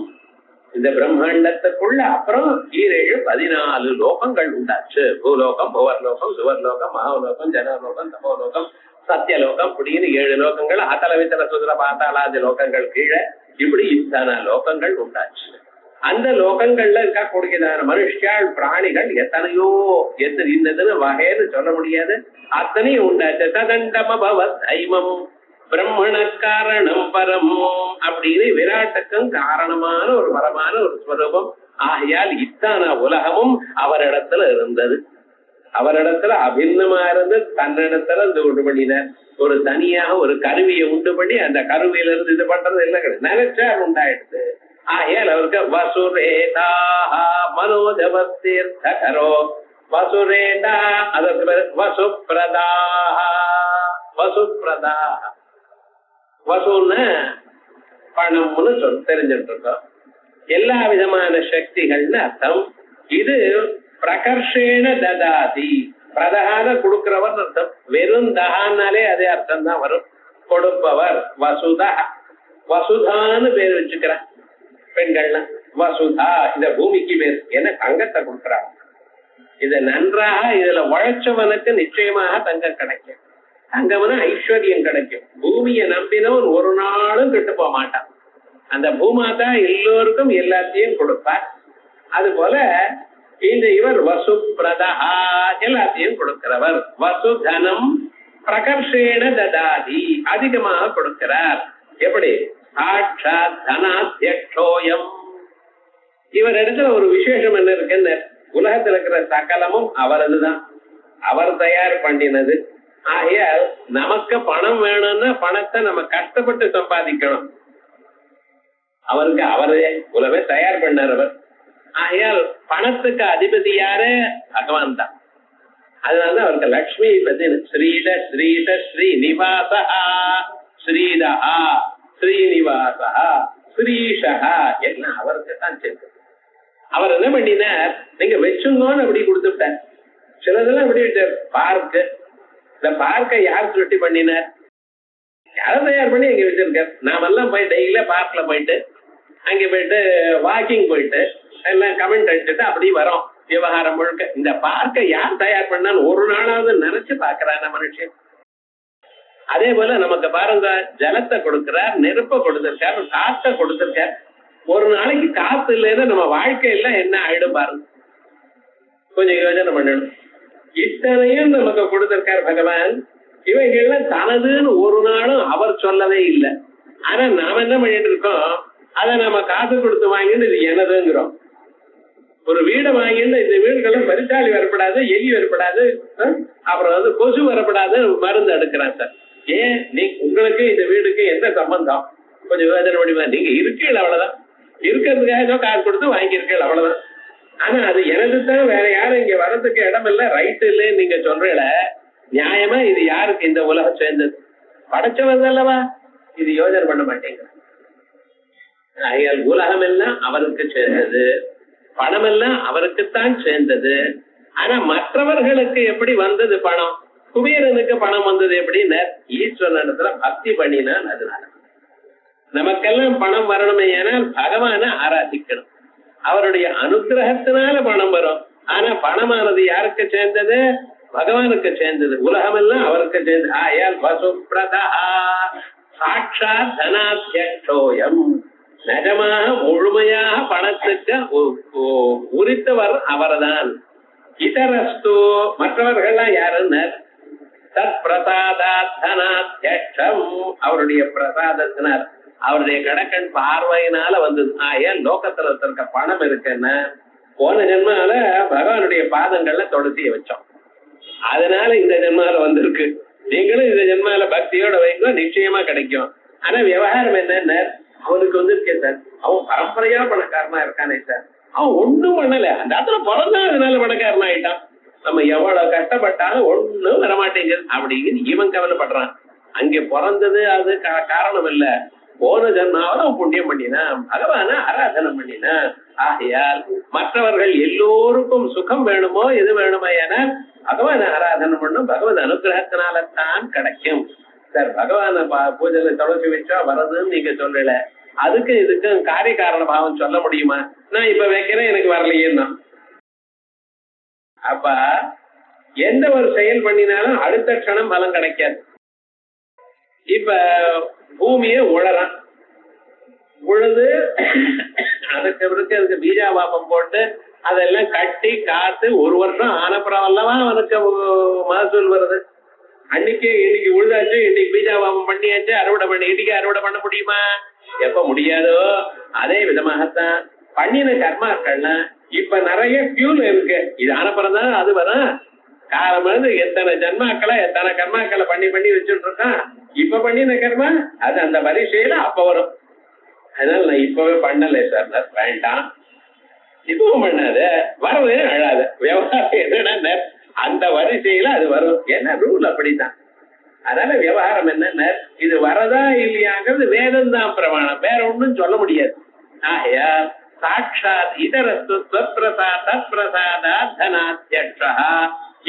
இந்த பிரம்மாண்டத்துக்குள்ள அப்புறம் 14 லோகங்கள் உண்டாச்சு. பூலோகம், புவர்லோகம், சுவர்லோகம், மகாலோகம், ஜனலோகம், தபோலோகம், சத்தியலோகம் அப்படின்னு 7 லோகங்கள். அத்தல வித்தல சுதல பாத்தாளாதி லோகங்கள் கீழே இப்படி இத்தனை லோகங்கள் உண்டாச்சு. அந்த லோகங்கள்ல இருக்கக்கூடியதான மனுஷாள் பிராணிகள் எத்தனையோ இன்னதுன்னு வகைன்னு சொல்ல முடியாது, அத்தனையும் உண்டாச்சு. ததண்டமபவத் ஐமம் பிரம்மண காரணம் பரம் அப்படின்னு விராட்டுக்கும் காரணமான ஒரு பரமான ஒரு ஸ்வரூபம் ஆகையால் இத்தான உலகமும் அவரிடத்துல இருந்தது. அவரிடத்துல அபிண்ணமா இருந்து தன்னிடத்துல இந்த உண்டு பண்ணினார். ஒரு தனியாக ஒரு கருவியை உண்டு பண்ணி அந்த கருவியில இருந்து இது பண்றது இல்லை, நினைச்சா உண்டாயிடுது. ஆகையால் அவருக்கு வசுரேதா மனோஜவத்தீர்த்தகரோ வசுரேதா, அதற்கு பேரு வசுப்ரதா. வசுப்ரதா, வசுன்னு பணம்னு தெரிஞ்சுட்டு இருக்கோம். எல்லா விதமான சக்திகள்னு அர்த்தம். இது பிரகர்ஷேன ததாதி, பிரதகான கொடுக்கிறவர் அர்த்தம். வெறும் தகானாலே அதே அர்த்தம் தான் வரும், கொடுப்பவர். வசுதா, வசுதான்னு பேர் வச்சுக்கிறான் பெண்கள்லாம். வசுதா இந்த பூமிக்கு பேர். என்ன தங்கத்தை கொடுக்குறாங்க. இத நன்றாக இதுல உழைச்சவனுக்கு நிச்சயமாக தங்கம் கிடைக்கும். தங்கம்னா ஐஸ்வர்யம் கிடைக்கும். பூமியை நம்பினவன் ஒரு நாளும் கெட்டு போக மாட்டான். அந்த பூமாதா எல்லோருக்கும் எல்லாத்தையும் கொடுப்பார். அது போல இந்த இவர் வசுப்ரதா, எல்லாத்தையும் கொடுக்கிறவர். வசுதனம் பிரகர்ஷேன ததாதி, அதிகமாக கொடுக்கிறார். எப்படி? சாட்சாத் தனாத்யக்ஷோயம். இவர் இடத்துல ஒரு விசேஷம் என்ன இருக்குன்னு, உலகத்தில் இருக்கிற சகலமும் அவரதுதான், அவர் தயார் பண்ணினது. ஆகையால் நமக்கு பணம் வேணும்னா பணத்தை நம்ம கஷ்டப்பட்டு சம்பாதிக்கணும். அவருக்கு அவரே உலகமே தயார் பண்ணார் அவர். ஆகையால் பணத்துக்கு அதிபதி யாரு? பகவான் தான். அதனாலதான் அவருக்கு லட்சுமி பத்தி ஸ்ரீத ஸ்ரீத ஸ்ரீநிவாசா, ஸ்ரீதா ஸ்ரீநிவாசா, ஸ்ரீஷா எல்லாம் அவருக்கு தான் சேர்த்து. அவர் என்ன பண்ணினார், நீங்க வச்சுங்கன்னு அப்படி கொடுத்துட்டார். சிலதெல்லாம் அப்படி விட்டார். பார்க்கு, இந்த பார்க்கை யார் சுட்டி பண்ணினார்? யாரும் தயார் பண்ணி அங்க வச்சிருக்கார். நாமெல்லாம் போய் டெய்லியில பார்க்ல போயிட்டு அங்க போயிட்டு வாக்கிங் போயிட்டு எல்லாம் கமெண்ட் அடிச்சுட்டு அப்படி வரோம். விவகாரம் முழுக்க இந்த பார்க்கை யார் தயார் பண்ணான்னு ஒரு நாளாவது நினைச்சு பாக்குறான மனுஷன். அதே போல நமக்கு பாருங்க, ஜலத்தை கொடுக்கிறார், நெருப்ப கொடுத்திருக்கார், காத்த கொடுத்திருக்கார். ஒரு நாளைக்கு காத்து இல்லைன்னா நம்ம வாழ்க்கையெல்லாம் என்ன ஆயிடும் பாருங்க. கொஞ்சம் யோசனை பண்ணணும். இத்தனையும் நமக்கு கொடுத்திருக்கார் பகவான். இவைகள்லாம் தனதுன்னு ஒரு நாளும் அவர் சொல்லவே இல்லை. ஆனா நாம என்ன பண்ணிட்டு இருக்கோம், அதை நம்ம காசு கொடுத்து வாங்கிட்டு இது எனதுங்கிறோம். ஒரு வீடை வாங்கிட்டு இந்த வீடுகளும் பரிசாலி வரப்படாது, எலி வரப்படாது, அப்புறம் கொசு வரப்படாது மருந்து எடுக்கிறான் சார். ஏன் உங்களுக்கு இந்த வீடுக்கு என்ன சம்பந்தம்? கொஞ்சம் யோசனை முடியுமா? நீங்க இருக்கீங்க அவ்வளவுதான், இருக்கிறதுக்காக ஏதோ காசு கொடுத்து வாங்கியிருக்கீங்க அவ்வளவுதான். ஆனா அது எனது தான், வேற யாரும் இங்க வர்றதுக்கு இடம் இல்ல, ரைட் இல்லைன்னு நீங்க சொல்றீங்கள, நியாயமா இது யாருக்கு இந்த உலகம் சேர்ந்தது? படைச்சவங்க அல்லவா? இது யோசனை பண்ண மாட்டேங்க. உலகம் எல்லாம் அவருக்கு சேர்ந்தது, பணம் எல்லாம் அவருக்குத்தான் சேர்ந்தது. ஆனா மற்றவர்களுக்கு எப்படி வந்தது பணம்? குபேரனுக்கு பணம் வந்தது எப்படின்னு ஈஸ்வரனிடத்துல பக்தி பண்ணினான். அதனால நமக்கெல்லாம் பணம் வரணுமே, ஏனால் பகவான ஆராதிக்கணும். அவருடைய அனுகிரகத்தினால பணம் வரும். ஆனா பணமானது யாருக்கு சேர்ந்தது? பகவானுக்கு சேர்ந்தது. உலகம் எல்லாம் அவருக்கு சேர்ந்தது. ஆயால் வசுப்ரதா சாட்சாத் தனாத்யக்ஷோயம், நிஜமாக முழுமையாக பணத்துக்கு உரித்தவர் அவர்தான். இதரஸ்து மற்றவர்கள்லாம் யாருன்னு தத் பிரசாதாத் தனாத்யக்ஷம், அவருடைய பிரசாதத்தினார், அவருடைய கடக்கண் பார்வையினால வந்தது. ஆயால் லோகத்துல இருக்க பணம் இருக்குன்னா போன ஜென்மால பகவானுடைய பாதங்கள்ல துளசிய வச்சோம், அதனால இந்த ஜென்மால வந்திருக்கு. நீங்களும் இந்த ஜென்மால பக்தியோட வைங்க, நிச்சயமா கிடைக்கும். ஆனா விவகாரம் என்னன்னு, அவனுக்கு வந்திருக்கேன் சார், அவன் பரம்பரையா பணக்காரனா இருக்கானே சார், அவன் ஒண்ணும் பண்ணல, அந்த இடத்துல பிறந்தா அதனால பணக்காரன் ஆயிட்டான். நம்ம எவ்வளவு கஷ்டப்பட்டாலும் ஒண்ணும் வரமாட்டேங்குது அப்படின்னு இவன் கவலைப்படுறான். அங்கே பிறந்தது அது காரணம் இல்ல, போன ஜன்மாவில அவன் புண்ணியம் பண்ணினான், பகவான ஆராதனம் பண்ணினான். ஆகையால் மற்றவர்கள் எல்லோருக்கும் சுகம் வேணுமோ எது வேணுமோ என பகவான ஆராதனம் பண்ணும், பகவத் அனுகிரகத்தினால்தான் கிடைக்கும். சார் பகவான பூஜையில துளசி வச்சா வரதுன்னு நீங்க சொல்லல, அதுக்கு இதுக்கும் காரிய காரண பாவம் சொல்ல முடியுமா? நான் இப்ப வைக்கிறேன் எனக்கு வரலையேன்னா, அப்ப எந்த ஒரு செயல் பண்ணினாலும் அடுத்த க்ஷணம் பலம் கிடைக்காது. இப்ப பூமியை உழறான், உழுது அதுக்கு பீஜாபாபம் போட்டு அதெல்லாம் கட்டி காத்து ஒரு வருஷம் ஆனப்புறம் அல்லவா அவனுக்கு மகசூல் வருது. இன்னைக்கு உழுதாச்சு, இன்னைக்கு பீஜாபாபம் பண்ணியாச்சு, அறுவடை பண்ண முடியுமா? எப்ப முடியாதோ அதே விதமாகத்தான் பண்ணின கர்மாக்கள்னா இப்ப நிறைய ஃபியூல் இருக்கு. இது அனுப்புறம் தான் அது வரும். காலம் வந்து எத்தனை ஜன்மாக்களை எத்தனை கர்மாக்களை பண்ணி பண்ணி வச்சுட்டு இருக்கான். இப்ப பண்ணின கர்மா அது அந்த வரிசையில அப்ப வரும். அதனால நான் இப்பவே பண்ணல சார், வேண்டாம் இப்பவும் பண்ணாத, வரவே அழாத. விவகாரம் என்னன்னா அந்த வரிசையில அது வரும். என்ன ரூல் அப்படித்தான். அதனால விவகாரம் என்னன்னா இது வரதா இல்லையாங்கிறது வேதம் தான் பிரமாணம், வேற ஒண்ணும் சொல்ல முடியாது. ஆகையா சாட்சாத் இதரஸ்து தத்பிரசாதா தனாத்யக்ஷா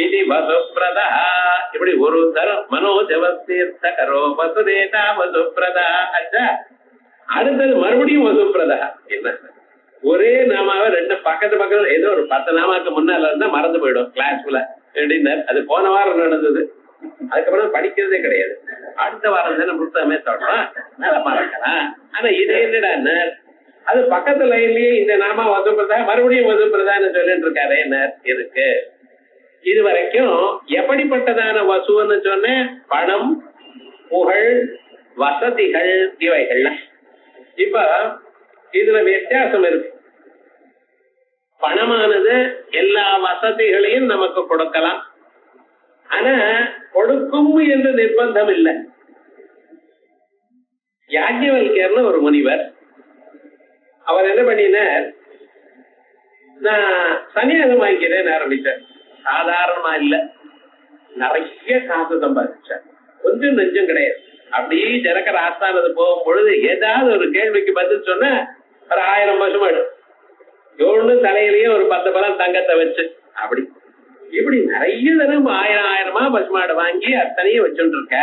இது வசுப்ரதா. இப்படி ஒரு தரம் மனோஜவஸ்தீர்த்த கரோ வசுதேதா வசுப்ரதா. அச்சா அடுத்தது மறுபடியும் வசுப்ரதா. என்ன ஒரே நாமாவை ரெண்டு பக்கத்து பக்கத்துல ஏதோ ஒரு 10 நாமாக்கு முன்னால இருந்தா மறந்து போயிடும் கிளாஸ்ல. அது போன வாரம் நடந்தது, அதுக்கப்புறம் படிக்கிறதே கிடையாது. அடுத்த வாரம் தானே புத்தகமே தொடரும், நல்லா மறக்கலாம். ஆனா இது என்னடா அது பக்கத்து லைன்லயே இந்த நாமா வசுப்ரதா மறுபடியும் வசுப்ரதான்னு சொல்லிட்டு இருக்காரு. என்ன இருக்கு இது வரைக்கும் எப்படிப்பட்டதான வசுன்னு சொன்ன பணம், புகழ், வசதிகள் இவைகள். இப்ப இதுல வித்தியாசம் இருக்கு. பணமானது எல்லா வசதிகளையும் நமக்கு கொடுக்கலாம், ஆனா கொடுக்கும் என்று நிர்பந்தம் இல்லை. யாஜ்ஞவல்கியர்னு ஒரு முனிவர், அவர் என்ன பண்ணினார், நான் சன்னியாசம் வாங்கிக்கிறேன்னு ஆரம்பிச்சார். சாதாரணமா இல்ல, நிறைய காசு சம்பாதிச்சார். கொஞ்சம் நெஞ்சம் கிடையாது. அப்படியே ஜனக்கர் ஆஸ்தானது போகும் பொழுது ஏதாவது ஒரு கேள்விக்கு பதில் சொன்ன ஒரு 1000 பசுமாடு, ஒண்ணு தலையிலேயே ஒரு 10 பலம் தங்கத்தை வச்சு அப்படி இப்படி நிறைய தரம் 1000 பசுமாடு வாங்கி அத்தனையும் வச்சுட்டு இருக்க.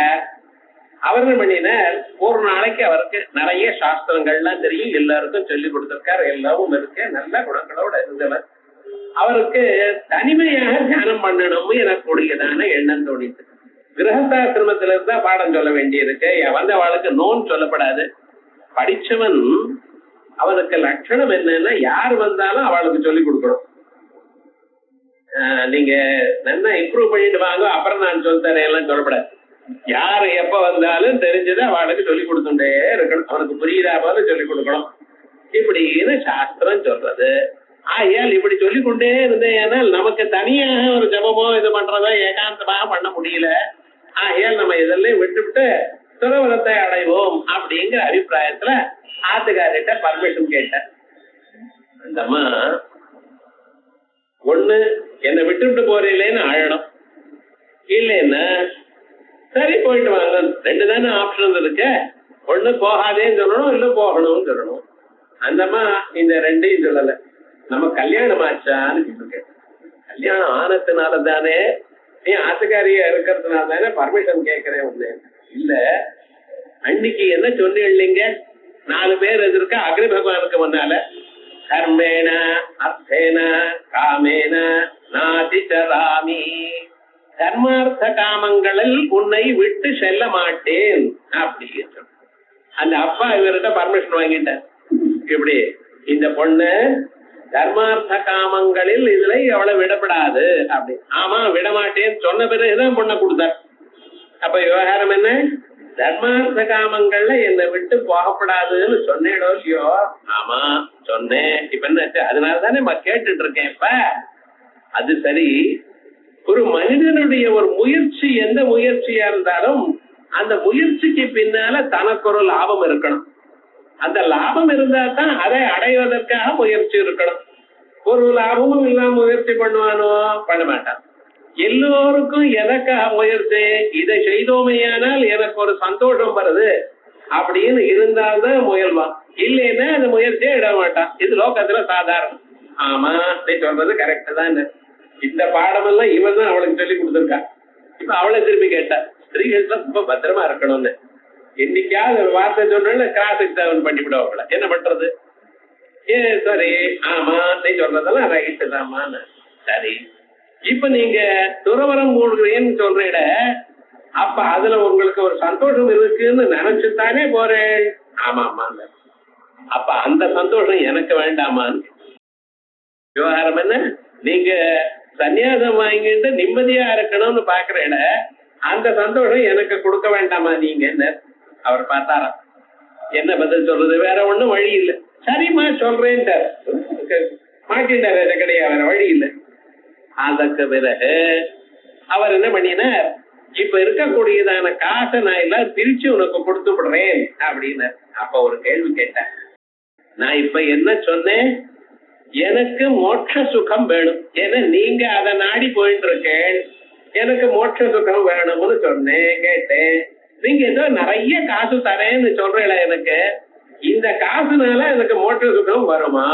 அவர் என்ன பண்ணினார், ஒரு நாளைக்கு அவருக்கு நிறைய சாஸ்திரங்கள்லாம் தெரியும், எல்லாருக்கும் சொல்லி கொடுத்திருக்காரு, எல்லாவும் இருக்கு, நல்ல குணங்களோட இருந்தவர். அவருக்கு தனிமையாக தியானம் பண்ணணும் எனக்கூடியதான எண்ணம் தோணிட்டு. கிரகஸ்தாசிரமத்தில இருந்தா பாடம் சொல்ல வேண்டியிருக்கு, வந்தவாளுக்கு நோன் சொல்லப்படாது. படிச்சவன் அவனுக்கு லட்சணம் என்னன்னா யார் வந்தாலும் அவளுக்கு சொல்லி கொடுக்கணும். நீங்க நல்லா இம்ப்ரூவ் பண்ணிட்டு வாங்க அப்புறம் நான் சொல்லித்தரேன் எல்லாம் சொல்லப்படாது. யாரு எப்ப வந்தாலும் தெரிஞ்சதை அவளுக்கு சொல்லி கொடுத்துட்டே இருக்கணும், அவனுக்கு புரியுதா போல சொல்லி கொடுக்கணும். இப்படின்னு சாஸ்திரம் சொல்றது. ஆகையால் இப்படி சொல்லிக் கொண்டே இருந்தேன், நமக்கு தனியாக ஒரு ஜபமோ இது பண்றதோ ஏகாந்தமாக பண்ண முடியல. ஆகையால் நம்ம இதெல்லாம் விட்டுவிட்டு துறவரத்தை அடைவோம் அப்படிங்கிற அபிப்பிராயத்துல ஆத்துக்காரிட்ட பர்மிஷன் கேட்டேன். அந்தம்மா ஒண்ணு என்னை விட்டுவிட்டு போறீங்களேன்னு அழணும், இல்லைன்னா சரி போயிட்டு வாங்க. 2 தானே ஆப்ஷன் இருக்கு, ஒண்ணு போகாதேன்னு சொல்லணும், இல்ல போகணும்னு சொல்லணும். அந்தம்மா இந்த 2ஐயும் சொல்லல. நம்ம கல்யாணம் ஆச்சான்னு கேட்டு, கல்யாணம் ஆனதுனால தானே நீ ஆத்துக்காரியா இருக்கிறதுனால தானே பர்மிஷன் கேட்கிறேன். ஒண்ணு இல்ல, அன்னைக்கு என்ன சொன்னீங்க, 4 பேர் எதிர்க்க அக்னி பகவானுக்கு முன்னால கர்மேன அர்த்தேன காமேன நாதிச்சராமி, கர்மார்த்த காமங்களில் உன்னை விட்டு செல்ல மாட்டேன் அப்படின்னு சொன்ன. அந்த அப்பா இவர்கிட்ட பர்மிஷன் வாங்கிட்டார். இப்படி இந்த பொண்ணு தர்மார்த்த காமங்களில் இதுல எவ்வளவு விடப்படாது அப்படி. ஆமா விடமாட்டேன்னு சொன்ன பிறகுதான் பொண்ணை கொடுத்தார். அப்ப விவகாரம் என்ன, தர்மார்த்த காமங்கள்ல என்னை விட்டு போகப்படாதுன்னு சொன்னேடோ இல்லையோ? ஆமா சொன்னேன். இப்ப என்ன, அதனாலதானே கேட்டுட்டு இருக்கேன். இப்ப அது சரி, ஒரு மனிதனுடைய ஒரு முயற்சி எந்த முயற்சியா இருந்தாலும் அந்த முயற்சிக்கு பின்னால தனக்கு ஒரு லாபம் இருக்கணும். அந்த லாபம் இருந்தா தான் அதை அடைவதற்காக முயற்சி இருக்கணும். ஒரு லாபமும் இல்லாம முயற்சி பண்ணுவானோ? பண்ண மாட்டான். எல்லோருக்கும் எதற்காக முயற்சி, இதை செய்தோமையானால் எனக்கு ஒரு சந்தோஷம் வருது அப்படின்னு இருந்தால்தான் முயல்வான், இல்லைன்னா அந்த முயற்சியே இட மாட்டான். இது லோகத்துல சாதாரணம். ஆமா நீ சொல்றது கரெக்ட் தான். இந்த பாடமெல்லாம் இவன் தான் அவளுக்கு சொல்லி கொடுத்துருக்கா. இப்ப அவளை திருப்பி கேட்டா, ஸ்திரீகள் ரொம்ப பத்திரமா இருக்கணும்னு. என்னைக்காவது ஒரு வார்த்தை சொன்ன கிராஸ் எக்ஸாமின் பண்ணிவிடுவாங்கள, என்ன பண்றது? சரி ஆமா நீ சொல்றதெல்லாம் ரைட்டு தான்மான்னு. சரி, இப்ப நீங்க துறவரம் போடுறேன்னு சொல்றீட, அப்ப அதுல உங்களுக்கு ஒரு சந்தோஷம் இருக்குன்னு நினைச்சுத்தானே போறேன். ஆமா ஆமாங்க. அப்ப அந்த சந்தோஷம் எனக்கு வேண்டாமான்னு. விவகாரம் என்ன, நீங்க சன்னியாசம் வாங்கிட்டு நிம்மதியா இருக்கணும்னு பாக்குறேன், அந்த சந்தோஷம் எனக்கு கொடுக்க வேண்டாமா நீங்க? என்ன அவர் பார்த்தாராம், என்ன பதில் சொல்றது, வேற ஒண்ணும் வழி இல்லை. சரிம்மா சொல்றேன்ட்டார். மாட்டின்றாரு கிடையாது, வேற வழி இல்லை. அதுக்கு பிறகு அவர் என்ன பண்ணினார், இப்ப இருக்கக்கூடியதான காசை நான் எல்லாம் பிரிச்சு உனக்கு கொடுத்து விடுறேன் அப்படின்னு. அப்ப ஒரு கேள்வி கேட்டேன், நான் இப்ப என்ன சொன்னேன், எனக்கு மோட்ச சுகம் வேணும், ஏன்னா நீங்க அதை நாடி போயிட்டு இருக்கேன், எனக்கு மோட்ச சுகம் வேணும்னு சொன்னேன். கேட்டேன், நீங்க ஏதோ நிறைய காசு தரேன்னு சொல்றீங்களா, எனக்கு இந்த காசுனால எனக்கு மோட்ச சுகம் வருமா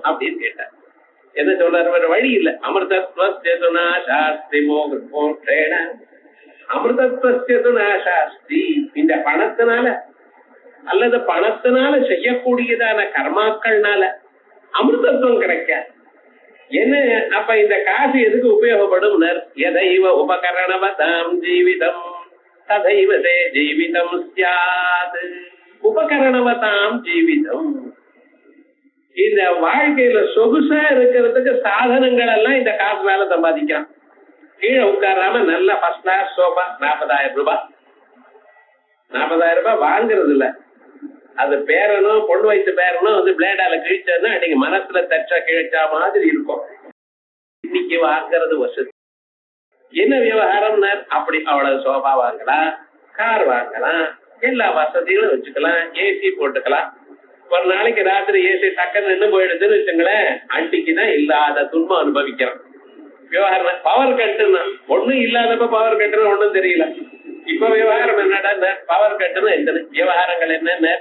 அப்படின்னு கேட்டேன். என்ன சொல்றாரு, வேற வழி இல்ல. அமிர்தத்வஸ்துனா சாஸ்திரி மோகேன அமிர்தத்வஸ்துனா சாஸ்திரி. இந்த பணத்தினால அல்லது பணத்தினால செய்யக்கூடியதான கர்மாக்கள்னால அமிர்தத்துவம் கிடைக்காது. என்ன அப்ப இந்த காசு எதுக்கு உபயோகப்படும், எதைவ உபகரணவதாம் ஜீவிதம் ததைவதே ஜீவிதம் ஸ்யாது. உபகரணவதாம் ஜீவிதம், இந்த வாழ்க்கையில சொகுசா இருக்கிறதுக்கு சாதனங்கள் எல்லாம் இந்த காசு மேல சம்பாதிக்கிறான். கீழே உட்காராம நல்ல ஃபர்ஸ்ட் கிளாஸ் சோபா 40,000 ரூபாய். 40,000 ரூபாய் வாங்குறது இல்ல, அது பேரனும் பொண்ணு வயசு பேரனும் வந்து பிளேடால கிழிச்சதுன்னா அன்னைக்கு மனசுல தச்சா கிழிச்சா மாதிரி இருக்கும். இன்னைக்கு வாங்குறது வசதி. என்ன விவகாரம், அப்படி அவ்வளவு சோபா வாங்கலாம், கார் வாங்கலாம், எல்லா வசதிகளும் வச்சுக்கலாம், ஏசி போட்டுக்கலாம். ஒரு நாளைக்கு ராத்திரி ஏசி டக்குன்னு நின்று போயிடுதுன்னு வச்சுங்களேன், அன்னைக்குதான் இல்லாத துன்பம் அனுபவிக்கிறோம். விவகாரம் பவர் கட்டுன்னா ஒண்ணும் இல்லாதப்ப பவர் கட்டுன்னு ஒண்ணும் தெரியல. இப்ப விவகாரம் என்னடா, பவர் கட்டுன்னு எத்தனை விவகாரங்கள் என்னென்ன.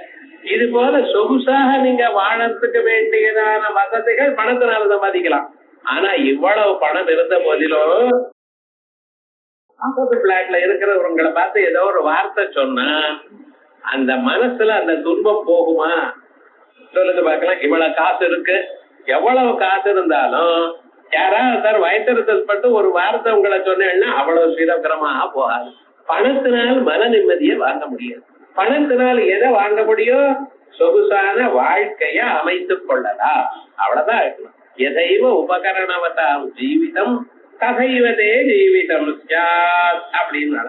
இது போல சொகுசாக நீங்க வாழறதுக்கு வேண்டியதான வசதிகள் பணத்தினால சம்பாதிக்கலாம். ஆனா இவ்வளவு பணம் இருந்த போதிலும் ஆப்போசிட் பிளாட்ல இருக்கிறவங்களை பார்த்து ஏதோ ஒரு வார்த்தை சொன்னா அந்த மனசுல அந்த துன்பம் போகுமா சொல்லுங்க பார்க்கலாம். இவ்வளவு காசு இருக்கு, எவ்வளவு காசு இருந்தாலும் யாராவது சார் வயத்தெடுத்தல் பட்டு ஒரு வார்த்தை உங்களை சொன்னேன்னா அவ்வளவு சீரக்கிரமாக போகாது. பணத்தினால் மன நிம்மதியை வாங்க முடியாது. பணத்தினால் எதை வாங்க முடியும், சொகுசான வாழ்க்கைய அமைத்துக் கொள்ளலாம். அவ்வளவுதான் இருக்கணும். எதைவ உபகரணவதாம் ஜீவிதம் தகைவதே ஜீவிதம் அப்படின்னு.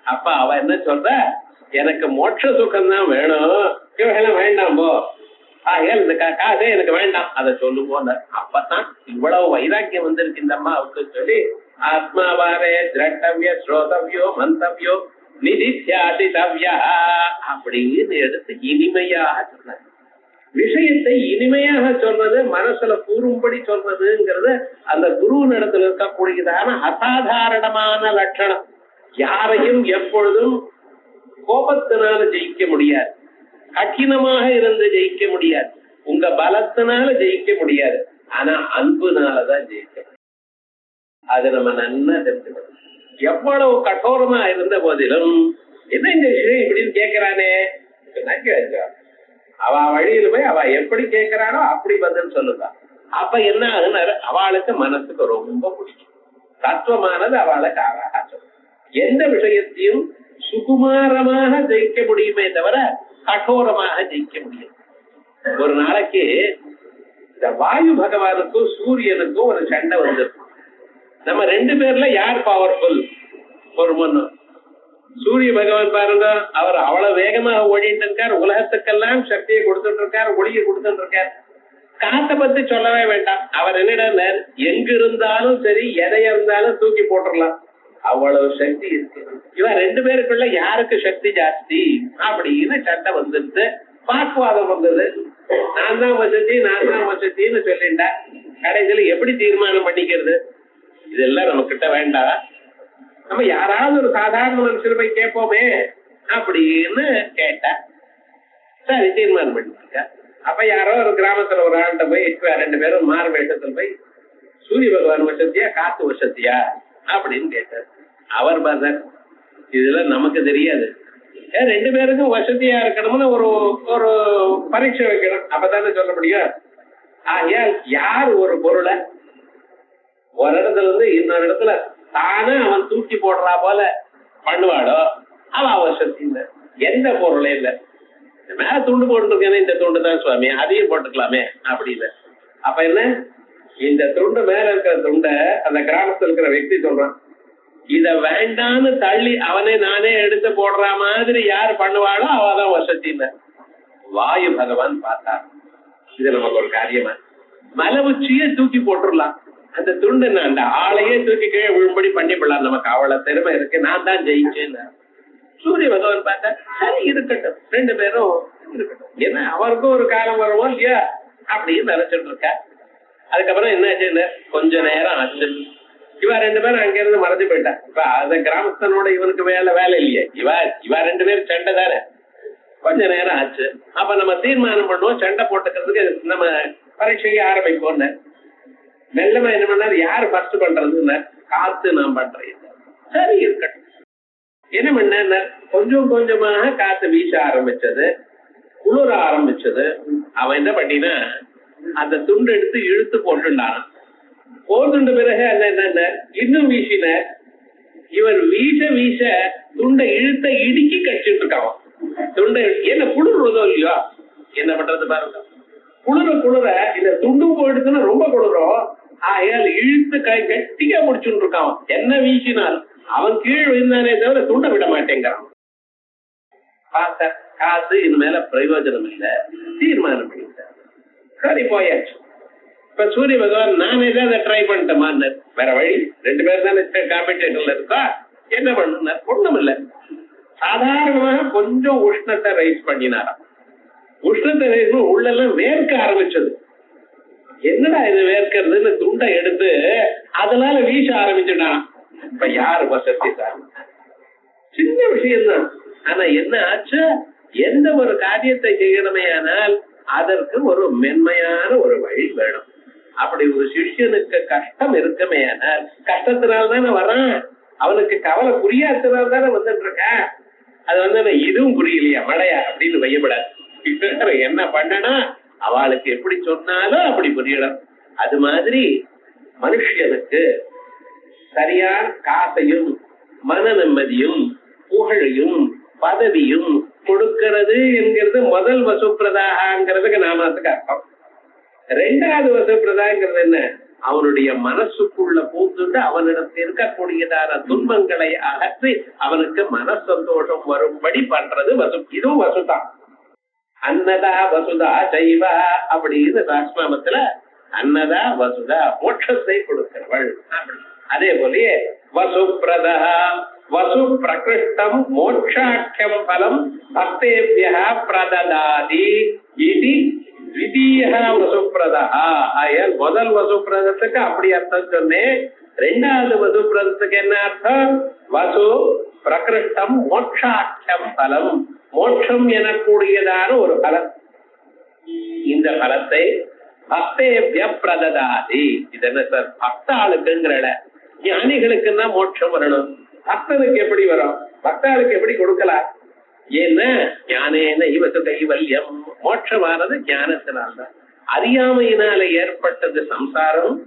அப்ப அவ என்ன சொல்ற, எனக்கு மோட்ச சுகம் தான் வேணும், இவெல்லாம் வேண்டாம் போ, இந்த காசே எனக்கு வேண்டாம், அதை சொல்லும் போல. அப்பதான் இவ்வளவு வைராக்கியம் வந்திருக்கு இந்த அம்மாவுக்கு சொல்லி, ஆத்மாவாரே திரட்டவிய ஸ்ரோதவியோ மந்தவியோ நிதித்தியாதிதவ்யா அப்படின்னு எடுத்து இனிமையாக சொன்ன விஷயத்தை இனிமையாக சொல்றது, மனசுல கூறும்படி சொல்றதுங்கிறது அந்த குரு நடத்துல இருக்கக்கூடியதான அசாதாரணமான லட்சணம். யாரையும் எப்பொழுதும் கோபத்தினால ஜெயிக்க முடியாது, கடினமாக இருந்து ஜெயிக்க முடியாது, உங்க பலத்தினால ஜெயிக்க முடியாது, ஆனா அன்புனாலதான் ஜெயிக்க முடியும். அது நம்ம நல்லா தெரிஞ்சுக்கணும். எவ்வளவு கடோரமா இருந்த போதிலும் என்ன இந்த விஷயம் இப்படின்னு கேட்கிறானே, அவ வழியில போய் அவ எப்படி கேட்கிறானோ அப்படி பதில் சொல்லுதா. அப்ப என்ன ஆகுனாரு, அவளுக்கு மனசுக்கு ரொம்ப பிடிக்கும், தத்துவமானது அவளுக்கு அழகா சொல்லும். எந்த விஷயத்தையும் சுகுமாரமாக ஜெயிக்க முடியுமே தவிர கடோரமாக ஜெயிக்க முடியும். ஒரு நாளைக்கு இந்த வாயு பகவானுக்கும் சூரியனுக்கும் ஒரு சண்டை வந்திருக்கும். நம்ம ரெண்டு பேர்ல யார் பவர்ஃபுல் ஒரு முன்னும். சூரிய பகவான் பாருங்க, அவர் அவ்வளவு வேகமாக ஓடிட்டு இருக்கார், உலகத்துக்கெல்லாம் சக்தியை கொடுத்துட்டு இருக்கார், ஒளியை கொடுத்துட்டு இருக்கார். காத்தை பத்தி சொல்லவே வேண்டாம், அவர் என்னடா எங்க இருந்தாலும் சரி எதை இருந்தாலும் தூக்கி போட்டுடலாம், அவ்வளவு சக்தி இருக்கு. இவன் ரெண்டு பேருக்குள்ள யாருக்கு சக்தி ஜாஸ்தி அப்படின்னு சண்டை வந்துட்டு வாக்குவாதம் வந்தது. நான் தான் வசதின்னு சொல்லிட்டா. கடைசியில எப்படி தீர்மானம் பண்ணிக்கிறது, இதெல்லாம் நம்ம கிட்ட வேண்டாம், நம்ம யாராவது ஒரு சாதாரண மனுஷன் போய் கேட்போமே அப்படின்னு கேட்டா சரி தீர்மானம் பண்ணிக்க. அப்ப யாரோ ஒரு கிராமத்துல ஒரு ஆண்ட போய் ரெண்டு பேரும் மாறு வேஷத்துல போய் சூரிய பகவான் வசதியா காத்து வசதியா அப்படின்னு கேட்டார். அவர் பார்த்தார், இதுல நமக்கு தெரியாது, ரெண்டு பேருக்கும் வசதியா இருக்கணும்னு ஒரு பரீட்சை வைக்கணும், அப்பதானே சொல்ல முடியும். ஆகையால் யார் ஒரு பொருளை ஒரு இடத்துல இருந்து இன்னொரு இடத்துல தானே அவன் தூக்கி போடுறா போல பண்ணுவாடோ அவ வசதி இல்லை. எந்த பொருளே இல்லை, மேல துண்டு போட்டுருக்கேன்னு இந்த துண்டு தான் சுவாமி, அதையும் போட்டுக்கலாமே அப்படி இல்லை. அப்ப என்ன, இந்த துண்டு மேல இருக்கிற துண்டை அந்த கிராமத்துல இருக்கிற व्यक्ति சொல்றான், இத வேண்டான்னு தள்ளி அவனே நானே எடுத்து போடுற மாதிரி யார் பண்ணுவாளோ அவதான் வசதி இல்லை. வாயு பகவான் பார்த்தா இது நமக்கு ஒரு காரியமா, மலை உச்சியே தூக்கி போட்டுடலாம். அந்த துண்டு அந்த ஆளையே தூக்கி கீழே விழும்படி பண்ணிவிடலாம். நமக்கு அவ்வளவு திறமை இருக்கு, நான் தான் ஜெயிச்சேன்னு. சூரிய பகவான் பார்த்தா சரி இருக்கட்டும், 2 பேரும் இருக்கட்டும், ஏன்னா அவருக்கும் ஒரு காலம் வருவோம் இல்லையா அப்படின்னு நினைச்சிட்டு இருக்க. அதுக்கப்புறம் என்ன ஆச்சுன்னு கொஞ்ச நேரம் ஆச்சு. இவ 2 பேரும் அங்க இருந்து மறைஞ்சு போயிட்டா. இப்ப அந்த கிராமஸ்தனோட இவனுக்கு வேலை இல்லையே. இவ 2 பேரும் சண்டை தானே. கொஞ்ச நேரம் ஆச்சு. அப்ப நம்ம தீர்மானம் பண்ணுவோம், சண்டை போட்டுக்கிறதுக்கு நம்ம பரீட்சைக்கு ஆரம்பிப்போம்னு. மெல்லமா என்ன பண்ணாரு, யாரு ஃபர்ஸ்ட் பண்றதுன்னு காத்து நான் பண்றேன். சரி இருக்கட்டும். என்ன பண்ண கொஞ்சம் கொஞ்சமாக காத்து வீச ஆரம்பிச்சது, குளிர ஆரம்பிச்சது. அவன் என்ன பண்ணினா அந்த துண்டு எடுத்து இழுத்து போட்டுண்டான். போதுண்ட பிறகு என்ன இன்னும் வீசின. இவன் வீச வீச துண்டை இழுத்த இடுக்கி கடிச்சிட்டு இருக்கான். துண்டை என்ன குளிர்றதோ இல்லையோ, என்ன பண்றது பாருங்க. குளிர இந்த துண்டு போயிடுச்சுன்னா ரொம்ப குளிரும். ஆகையால் இழுத்து கட்டியா முடிச்சுட்டு இருக்கான். என்ன வீசினால் அவன் கீழ் விழுந்தானே தவிர துண்டை விட மாட்டேங்கிறான். பார்த்த காசு இது மேல பிரயோஜனம் இல்லை, தீர்மானம் பண்ணிட்டார். சரி போயாச்சு. இப்ப சூரிய பகவான் நான் ஏதாவது ட்ரை பண்ணிட்டேமான்னு, வேற வழி 2 பேர் தானே காம்படிட்டர்ல இருக்கா, என்ன பண்ண ஒண்ணும் இல்லை. சாதாரணமாக கொஞ்சம் உஷ்ணத்தை ரைஸ் பண்ணினாராம். உஷ்ணத்தை ரைஸ் உள்ளெல்லாம் வேர்க்க ஆரம்பிச்சது. என்னடா இது வேர்க்கிறதுன்னு துண்டை எடுத்து அதனால வீச ஆரம்பிச்சுட்டான். இப்ப யாரு வசதி சார்? சின்ன விஷயம்தான். ஆனா என்ன ஆச்சு, எந்த ஒரு காரியத்தை செய்யணுமே ஆனால் அதற்கு ஒரு மென்மையான ஒரு வழி வேணும். அப்படி ஒரு சிஷ்யனுக்கு கஷ்டம் இருக்குமே ஆனால் கஷ்டத்தினால்தானே வரான். அவனுக்கு கவலை புரியாததுனால்தானே வந்துட்டு இருக்க. அது இதுவும் புரியலையா மழையா அப்படின்னு வையப்படாது. என்ன பண்ணனா அவளுக்கு எப்படி சொன்னாலும் அப்படி புரியணும். அது மாதிரி மனுஷனுக்கு சரியான காசையும் மன நிம்மதியும் புகழையும் பதவியும் கொடுக்கிறது என்கிறது முதல் வசுப்பிரதாங்கிறதுக்கு நாமத்துக்கு அர்த்தம். 2வது வசுப்பிரதாங்கிறது என்ன, அவனுடைய மனசுக்குள்ள பூந்துட்டு அவனிடத்தில் இருக்கக்கூடியதான துன்பங்களை அகற்றி அவனுக்கு மன சந்தோஷம் வரும்படி பண்றது வசு. இதுவும் வசுதான். அன்னதா வசுதா சைவா அப்படின்னு ராஷ்டிரமத்துல அன்னதா வசுதா மோட்சத்தை கொடுக்கிறவள். அதே போலயே வசுப்பிரதா வசு பிரகிருஷ்டம் மோட்சாட்சியம் பலம் பக்தேபிய பிரததாதி இது த்விதீய வசுப்பிரதா. முதல் வசுப்பிரதத்துக்கு அப்படி அர்த்தம் சொன்னேன். 2வது வசுப்பிரதத்துக்கு என்ன அர்த்தம், வசு பிரகிருஷ்டம் மோட்சாட்சியம் பலம், மோட்சம் எனக்கூடியதான ஒரு பலம். இந்த பலத்தை பக்தேபிய பிரததாதி. இது என்ன சார், பக்தாளுக்குங்கிற ஞானிகளுக்குன்னா மோட்சம் வரணும், பக்தனுக்கு எப்படி வரும், பக்தாளுக்கு எப்படி கொடுக்கலாம்? ஏன்னா ஞானேன இவத்து கைவல்யம், மோட்சமானது ஞானத்தினால்தான். அறியாமையினால ஏற்பட்டது சம்சாரம்,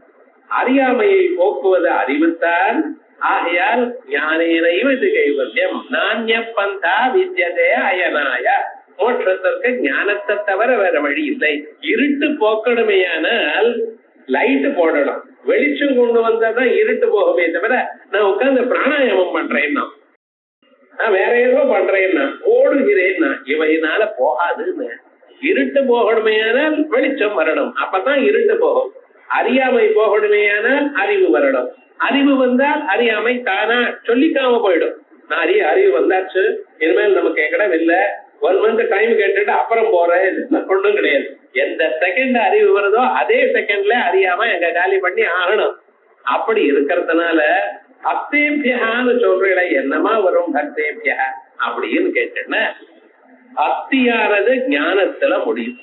அறியாமையை போக்குவது அறிவுத்தான். ஆகையால் ஞானேன இவத்து கைவல்யம் நானிய பந்தா வித்யதே அயனாய. மோட்சத்திற்கு ஞானத்தை தவிர வேற வழி இல்லை. இருட்டு போக்கணுமையானால் லைட்டு போடணும், வெளிச்சம் கொண்டு வந்தாதான் இருட்டு போகவே தவிர நான் உட்கார்ந்து பிராணாயாமம் பண்றேன்னா, நான் வேற ஏதோ பண்றேன்னா, ஓடுகிறேன்னா இவையினால போகாதுன்னு. இருட்டு போகணுமையானால் வெளிச்சம் வரணும், அப்பதான் இருட்டு போகும். அறியாமை போகணுமையானால் அறிவு வரணும். அறிவு வந்தால் அறியாமை தானா சொல்லிக்காம போயிடும். நான் அறிவு வந்தாச்சு, இனிமேல் நமக்கு இடம் இல்லை, 1 month டைம் கேட்டுட்டு அப்புறம் போறேன், ஒன்றும் கிடையாது. எந்த செகண்ட் அறிவு வருதோ அதே செகண்ட்ல அறியாம எங்க காலி பண்ணி ஆகணும். அப்படி இருக்கிறதுனால பக்தேபியான்னு சொல்றீங்கள, என்னமா வரும் பக்தேபியா அப்படின்னு கேட்டேன்னா, பக்தியானது ஞானத்துல முடியும்.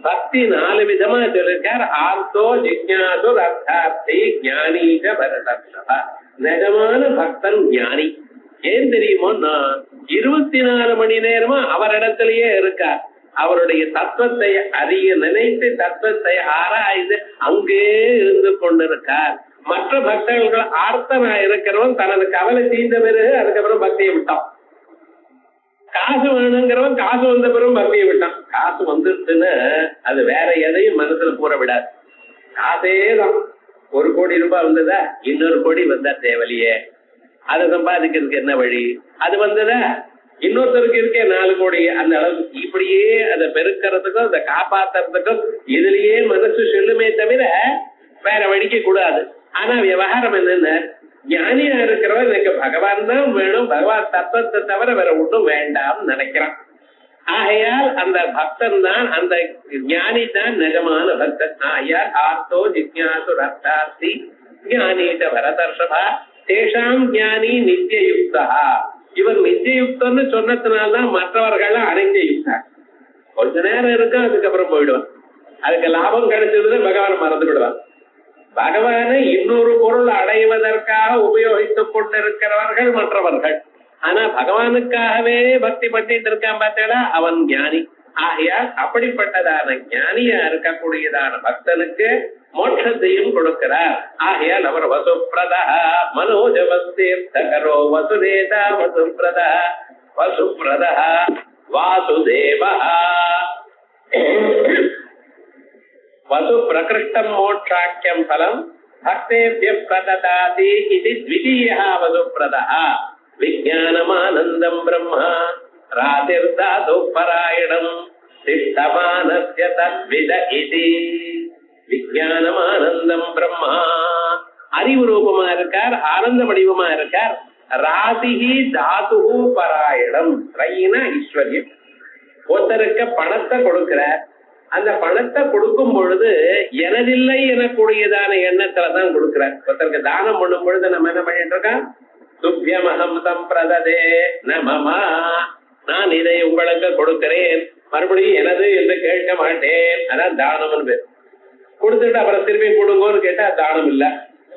பக்தி 4 விதமா சொல்லிருக்கார். ஆர்த்தோ ஜிக்ஞாசு அர்த்தார்த்தி ஞானீக பரதர்ஷா. நிஜமான பக்தன் ஞானி. ஏன் தெரியுமோன்னா 24 மணி நேரமா அவரிடத்திலேயே இருக்கார். அவருடைய தத்துவத்தை அறிய நினைத்து தத்துவத்தை ஆராய்ந்து அங்கே இருந்து கொண்டிருக்கார். மற்ற பக்தர்கள் ஆர்த்தனா இருக்கிறவன் தனது கவலை தீர்ந்த பிறகு அதுக்கப்புறம் பக்தியை விட்டான். காசு வேணுங்கிறவன் காசு வந்த பிறகு பக்தியை விட்டான். காசு வந்துருச்சுன்னு அது வேற எதையும் மனசுல கூற விடாது. காசே தான். 1 கோடி ரூபாய் வந்ததா, இன்னொரு கோடி வந்தா தேவலையே, அதை சம்பாதிக்கிறதுக்கு என்ன வழி? அது வந்ததா, இன்னொருத்தருக்கு இருக்கே 4 கோடி அந்த அளவுக்கு. இப்படியே அதை பெருக்கிறதுக்கும் அதை காப்பாத்துறதுக்கும் இதுலயே மனசு செல்லுமே தவிர வேற வழிக்க கூடாது. ஆனா விவகாரம் என்னன்னு, ஞானியா இருக்கிறவன் எனக்கு பகவான் தான் வேணும், பகவான் தத்துவத்தை தவிர வேற ஒன்றும் வேண்டாம் நினைக்கிறான். ஆகையால் அந்த பக்தன் தான், அந்த ஞானி தான் நிஜமான பக்தன். ஆகையால் ஆர்த்தோ ஜிக்ஞாசு ரத்தார்த்தி ஞானீட பரதர்ஷபா தேஷாம் ஞானி நித்தியயுக்தா. இவர் நித்தியயுக்தன்னு சொன்னதுனால்தான் மற்றவர்கள் அனித்தியயுக்தா. கொஞ்ச நேரம் இருக்கும், அதுக்கப்புறம் போயிடுவான். அதுக்கு லாபம் கிடைச்சதுன்னு பகவான் மறந்து விடுவான். பகவானை இன்னொரு பொருள் அடைவதற்காக உபயோகித்துக் கொண்டிருக்கிறவர்கள் மற்றவர்கள். ஆனா பகவானுக்காகவே பக்தி பண்ணிட்டு இருக்கான் பார்த்தா அவன் ஞானி. ஆகையால் அப்படிப்பட்டதான ஞானியா இருக்கக்கூடியதான பக்தனுக்கு மோட்சத்தையும் கொடுக்கிறார். ஆகையால் அவர் வசுப்பிரதா மனோஜவஸ்தீர்த்தகரோ வசுதேதா வசுப்பிரதா வசுப்பிரதா வாசுதேவா வசு பிரகிருஷ்டம் மோட்சாக்கியம் பலம் பக்தேபிய பிரததாதி இது த்விதீயः வசுப்பிரதः. விஞ்ஞானமானந்தம் பிரம்மா ராதிர்தாது பராயணம் திஷ்டமானஸ்ய தத்வித இதி. விஞ்ஞானமானந்தம் பிரம்மா அறிவு ரூபமா இருக்கார், ஆனந்த வடிவமா இருக்கார். ராதிஹி தாது பராயணம், ரைனா ஈஸ்வர்யம். ஒருத்தருக்கு பணத்தை கொடுக்கிறார், அந்த பணத்தை கொடுக்கும் பொழுது எனதில்லை எனக்கூடியதான எண்ணத்துலதான் கொடுக்கிறார். ஒருத்தருக்கு தானம் பண்ணும் பொழுது நம்ம என்ன பண்ணிட்டு இருக்கோம், துப்பியமகம் சம்பிரததே நமமா, நான் இதை உங்களுக்கு கொடுக்கிறேன், மறுபடியும் எனது என்று கேட்க மாட்டேன். அதான் தானம்னு பேர். கொடுத்துட்டு அப்புறம் திரும்பி கொடுங்கன்னு கேட்டா தானம் இல்ல.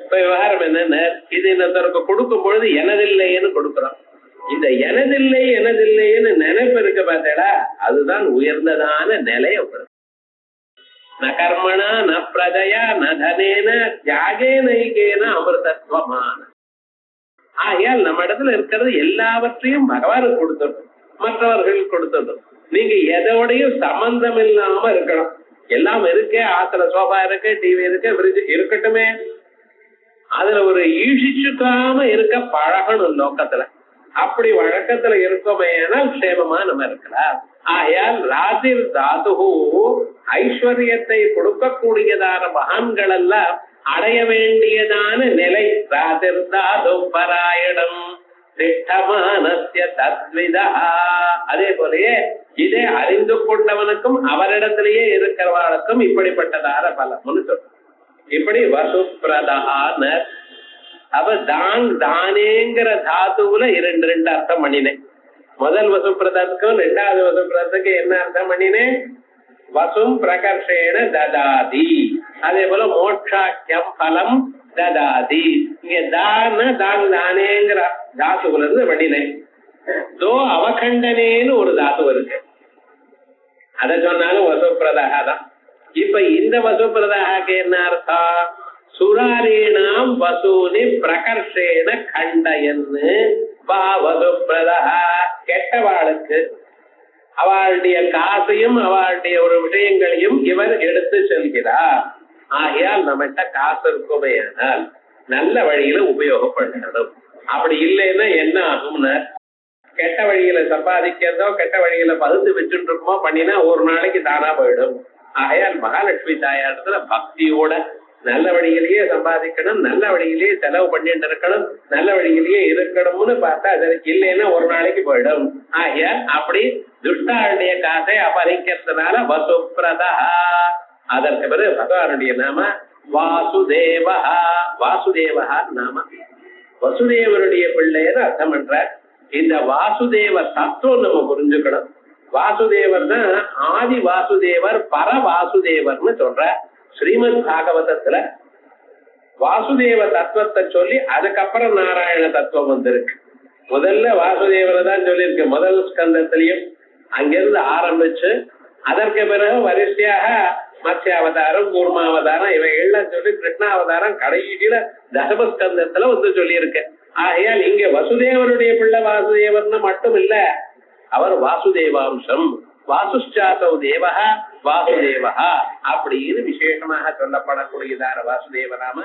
இப்ப விவகாரம் என்னன்னு, இது இன்னொருத்தருக்கு கொடுக்கும் பொழுது எனதில்லைன்னு கொடுக்கிறோம். இந்த எனதில்லை எனதில்லைன்னு நினைப்பு இருக்க பார்த்தா அதுதான் உயர்ந்ததான நிலைய. ந கர்மணா ந பிரஜயா ந தனேன தியாகே நைகேன அமிர்தத்வமான. ஆகையால் நம்ம இடத்துல இருக்கிறது எல்லாவற்றையும் பகவானுக்கு கொடுத்துடும், மற்றவர்கள் கொடுத்துடும். நீங்க எதோடையும் சம்பந்தம் இல்லாம இருக்கணும். எல்லாம் இருக்கே, ஆத்துல சோபா இருக்கு, டிவி இருக்கு, ஃப்ரிட்ஜ் இருக்கட்டுமே, அதுல ஒரு ஈஷிச்சுக்காம இருக்க பழகணும் லோக்கத்துல. அப்படி வழக்கத்துல இருக்கோமே ஆனால் க்ஷேமமா நம்ம இருக்கலாம். ஆகையால் ராதிர் தாது ஐஸ்வர்யத்தை கொடுக்கக்கூடியதான மகான்கள் எல்லாம் அடைய வேண்டியதான நிலை. ராதிர் தாது பராயணம் திஷ்டமானஸ்ய தத்விதா. அதே போலயே இதை அறிந்து கொண்டவனுக்கும் அவரிடத்திலேயே இருக்கிறவர்களுக்கும் இப்படிப்பட்டதான பலம்னு சொல்ற. இப்படி வசுப்பிரதான அவ தானேங்கிற தாத்துவுல 2 அர்த்தம் பண்ணினேன். முதல் வசுப்பிரதத்துக்கும் 2வது வசுப்பிரதத்துக்கு என்ன அர்த்தம் பண்ணினேன், வசும் பிரகர்ஷேன ததாதி. அதே போல மோட்சாக்கியம் பலம் ததாதி. இங்க தானேங்கிற தாத்துவுல இருந்து பண்ணினேன். தோ அவகண்டனேன்னு ஒரு தாத்து இருக்கு, அத சொன்னாலும் வசுப்பிரதாக தான். இப்ப இந்த வசுப்பிரதாக்கு என்ன அர்த்தம், சுராரீணாம் வசூனி பிரகர்ஷேன கண்டயன்னு வா வசுப்பிரதா. கெட்டவாளுக்கு அவளுடைய காசையும் அவளுடைய ஒரு விஷயங்களையும் இவர் எடுத்து செல்கிறார். ஆகையால் நம்மகிட்ட காசு இருக்குமே ஆனால் நல்ல வழியில உபயோகப்படுத்தணும். அப்படி இல்லைன்னா என்ன ஆகும்னா, கெட்ட வழியில சம்பாதிக்கிறதோ கெட்ட வழியில பகுத்து வச்சுட்டு இருக்கோமோ பண்ணினா ஒரு நாளைக்கு தானா போயிடும். ஆகையால் மகாலட்சுமி தாயாரத்துல பக்தியோட நல்ல வழியிலேயே சம்பாதிக்கணும், நல்ல வழியிலேயே செலவு பண்ணிட்டு இருக்கணும், நல்ல வழியிலேயே இருக்கணும்னு பார்த்தா அதற்கு இல்லைன்னா ஒரு நாளைக்கு போயிடும். ஆகையால் அப்படி துஷ்டாளுடைய காசை அபரிக்கிறதுனால வசுப்பிரதா. அதற்கு பிறகு பகவானுடைய நாம வாசுதேவா. வாசுதேவா நாம வசுதேவருடைய பிள்ளைன்னு அர்த்தம் பண்ற. இந்த வாசுதேவ தத்துவம் நம்ம புரிஞ்சுக்கணும். வாசுதேவர் தான் ஆதி வாசுதேவர், பர வாசுதேவர்னு சொல்ற. ஸ்ரீமத் பாகவதத்துல வாசுதேவ தத்துவத்தை சொல்லி அதுக்கப்புறம் நாராயண தத்துவம் வந்திருக்கு. முதல்ல வாசுதேவரை தான் சொல்லியிருக்கு முதல் ஸ்கந்தத்திலையும். அங்கிருந்து ஆரம்பிச்சு அதற்கு பிறகு வரிசையாக மத்ஸ்யாவதாரம், கூர்மாவதாரம் இவைகள்லாம் சொல்லி கிருஷ்ணாவதாரம் கடைசியில தசமஸ்கந்தத்துல வந்து சொல்லியிருக்கு. ஆகையால் இங்க வசுதேவருடைய பிள்ளை வாசுதேவர்னு மட்டும் இல்ல, அவர் வாசுதேவாம்சம், வாசுஷ்சாசௌ தேவஹ வாசுதேவஹ அப்படின்னு விசேஷமாக சொல்லப்படக்கூடியதான வாசுதேவ நாம